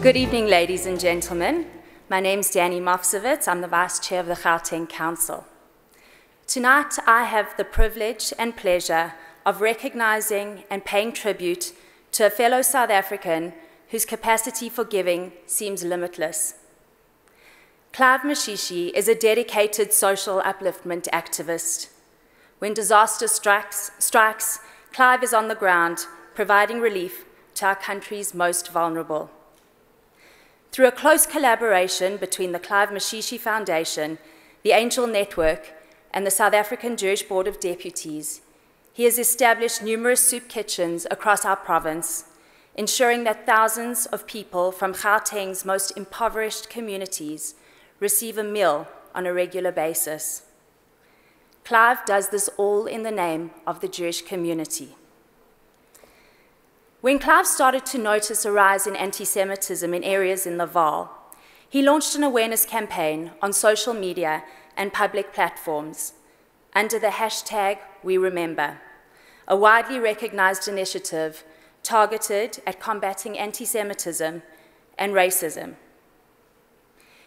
Good evening, ladies and gentlemen. My name's Danny Mofsovitz. I'm the Vice Chair of the Gauteng Council. Tonight, I have the privilege and pleasure of recognizing and paying tribute to a fellow South African whose capacity for giving seems limitless. Clive Mashishi is a dedicated social upliftment activist. When disaster strikes, Clive is on the ground, providing relief to our country's most vulnerable. Through a close collaboration between the Clive Mashishi Foundation, the Angel Network, and the South African Jewish Board of Deputies, he has established numerous soup kitchens across our province, ensuring that thousands of people from Gauteng's most impoverished communities receive a meal on a regular basis. Clive does this all in the name of the Jewish community. When Clive started to notice a rise in anti-Semitism in areas in the Vaal, he launched an awareness campaign on social media and public platforms under the hashtag #WeRemember, a widely recognized initiative targeted at combating anti-Semitism and racism.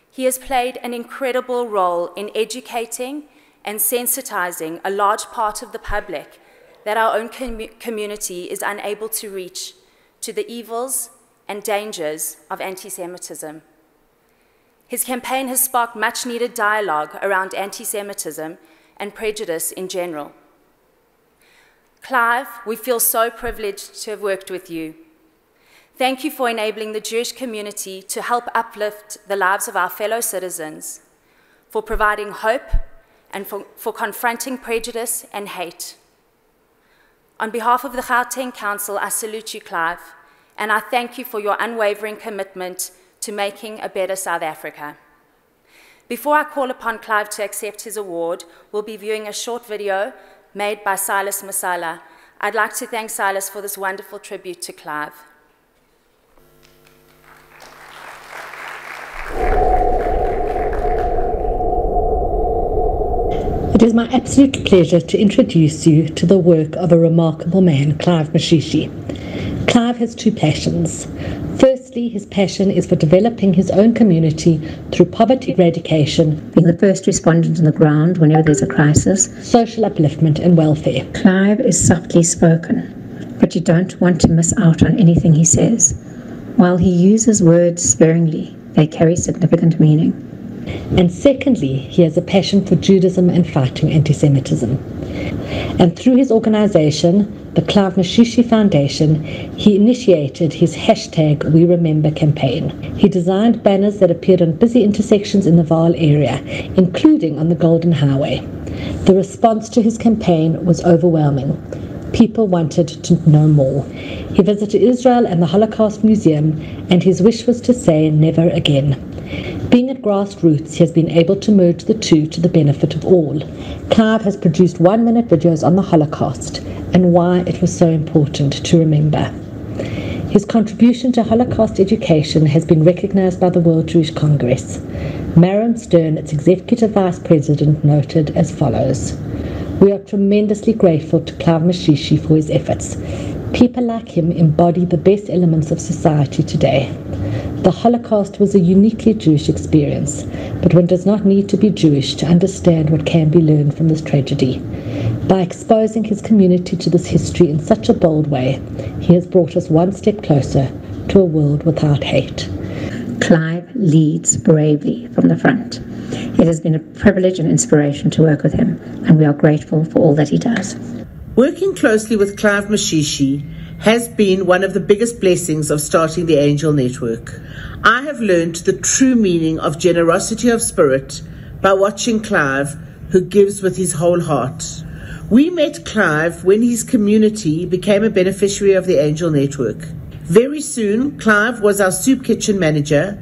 He has played an incredible role in educating and sensitizing a large part of the public that our own community is unable to reach to the evils and dangers of anti-Semitism. His campaign has sparked much-needed dialogue around anti-Semitism and prejudice in general. Clive, we feel so privileged to have worked with you. Thank you for enabling the Jewish community to help uplift the lives of our fellow citizens, for providing hope, and for confronting prejudice and hate. On behalf of the Gauteng Council, I salute you, Clive, and I thank you for your unwavering commitment to making a better South Africa. Before I call upon Clive to accept his award, we'll be viewing a short video made by Silas Masala. I'd like to thank Silas for this wonderful tribute to Clive. It is my absolute pleasure to introduce you to the work of a remarkable man, Clive Mashishi. Clive has two passions. Firstly, his passion is for developing his own community through poverty eradication, being the first respondent on the ground whenever there's a crisis, social upliftment and welfare. Clive is softly spoken, but you don't want to miss out on anything he says. While he uses words sparingly, they carry significant meaning. And secondly, he has a passion for Judaism and fighting anti-Semitism. And through his organization, the Clive Mashishi Foundation, he initiated his hashtag #WeRemember campaign. He designed banners that appeared on busy intersections in the Vaal area, including on the Golden Highway. The response to his campaign was overwhelming. People wanted to know more. He visited Israel and the Holocaust Museum, and his wish was to say never again. Being at grassroots, he has been able to merge the two to the benefit of all. Clive has produced 1-minute videos on the Holocaust and why it was so important to remember. His contribution to Holocaust education has been recognized by the World Jewish Congress. Maren Stern, its executive vice president, noted as follows: "We are tremendously grateful to Clive Mashishi for his efforts. People like him embody the best elements of society today. The Holocaust was a uniquely Jewish experience, but one does not need to be Jewish to understand what can be learned from this tragedy. By exposing his community to this history in such a bold way, he has brought us one step closer to a world without hate." Clive leads bravely from the front. It has been a privilege and inspiration to work with him, and we are grateful for all that he does. Working closely with Clive Mashishi has been one of the biggest blessings of starting the Angel Network. I have learned the true meaning of generosity of spirit by watching Clive, who gives with his whole heart. We met Clive when his community became a beneficiary of the Angel Network. Very soon, Clive was our soup kitchen manager,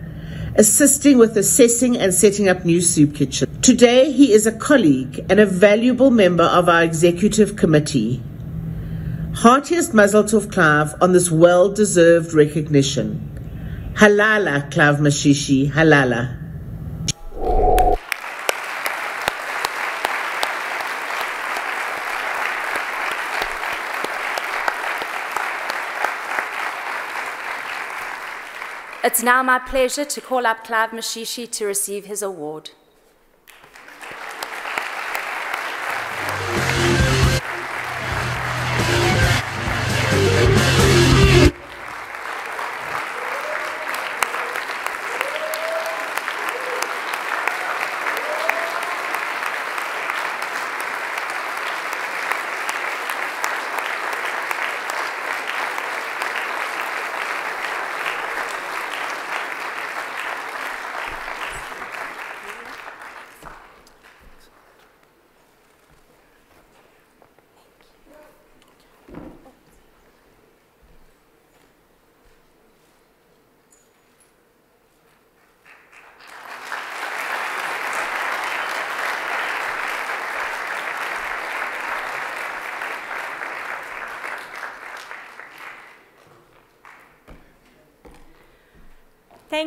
assisting with assessing and setting up new soup kitchens. Today, he is a colleague and a valuable member of our executive committee. Heartiest mazel tov, Clive, on this well-deserved recognition. Halala, Clive Mashishi, halala. It's now my pleasure to call up Clive Mashishi to receive his award.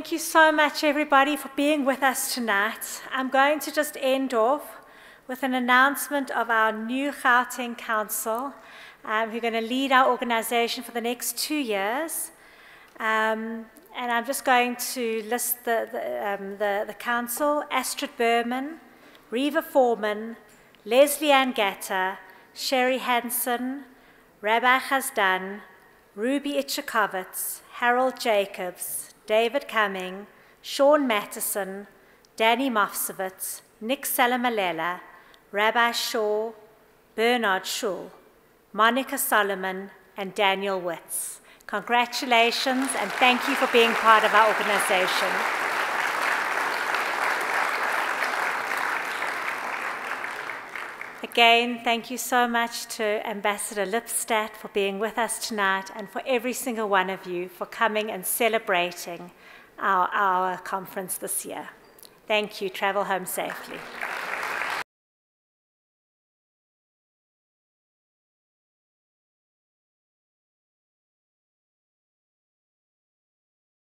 thank you so much, everybody, for being with us tonight. I'm going to just end off with an announcement of our new Gauteng Council, who are going to lead our organisation for the next 2 years. And I'm just going to list the council: Astrid Berman, Reva Foreman, Leslie Ann Gatter, Sherry Hansen, Rabbi Chazdan, Ruby Itchakovitz, Harold Jacobs, David Cumming, Sean Mattison, Danny Mofsovitz, Nick Salamalela, Rabbi Shaw, Bernard Shaw, Monica Solomon, and Daniel Witz. Congratulations, and thank you for being part of our organization. Again, thank you so much to Ambassador Lipstadt for being with us tonight, and for every single one of you for coming and celebrating our conference this year. Thank you. Travel home safely.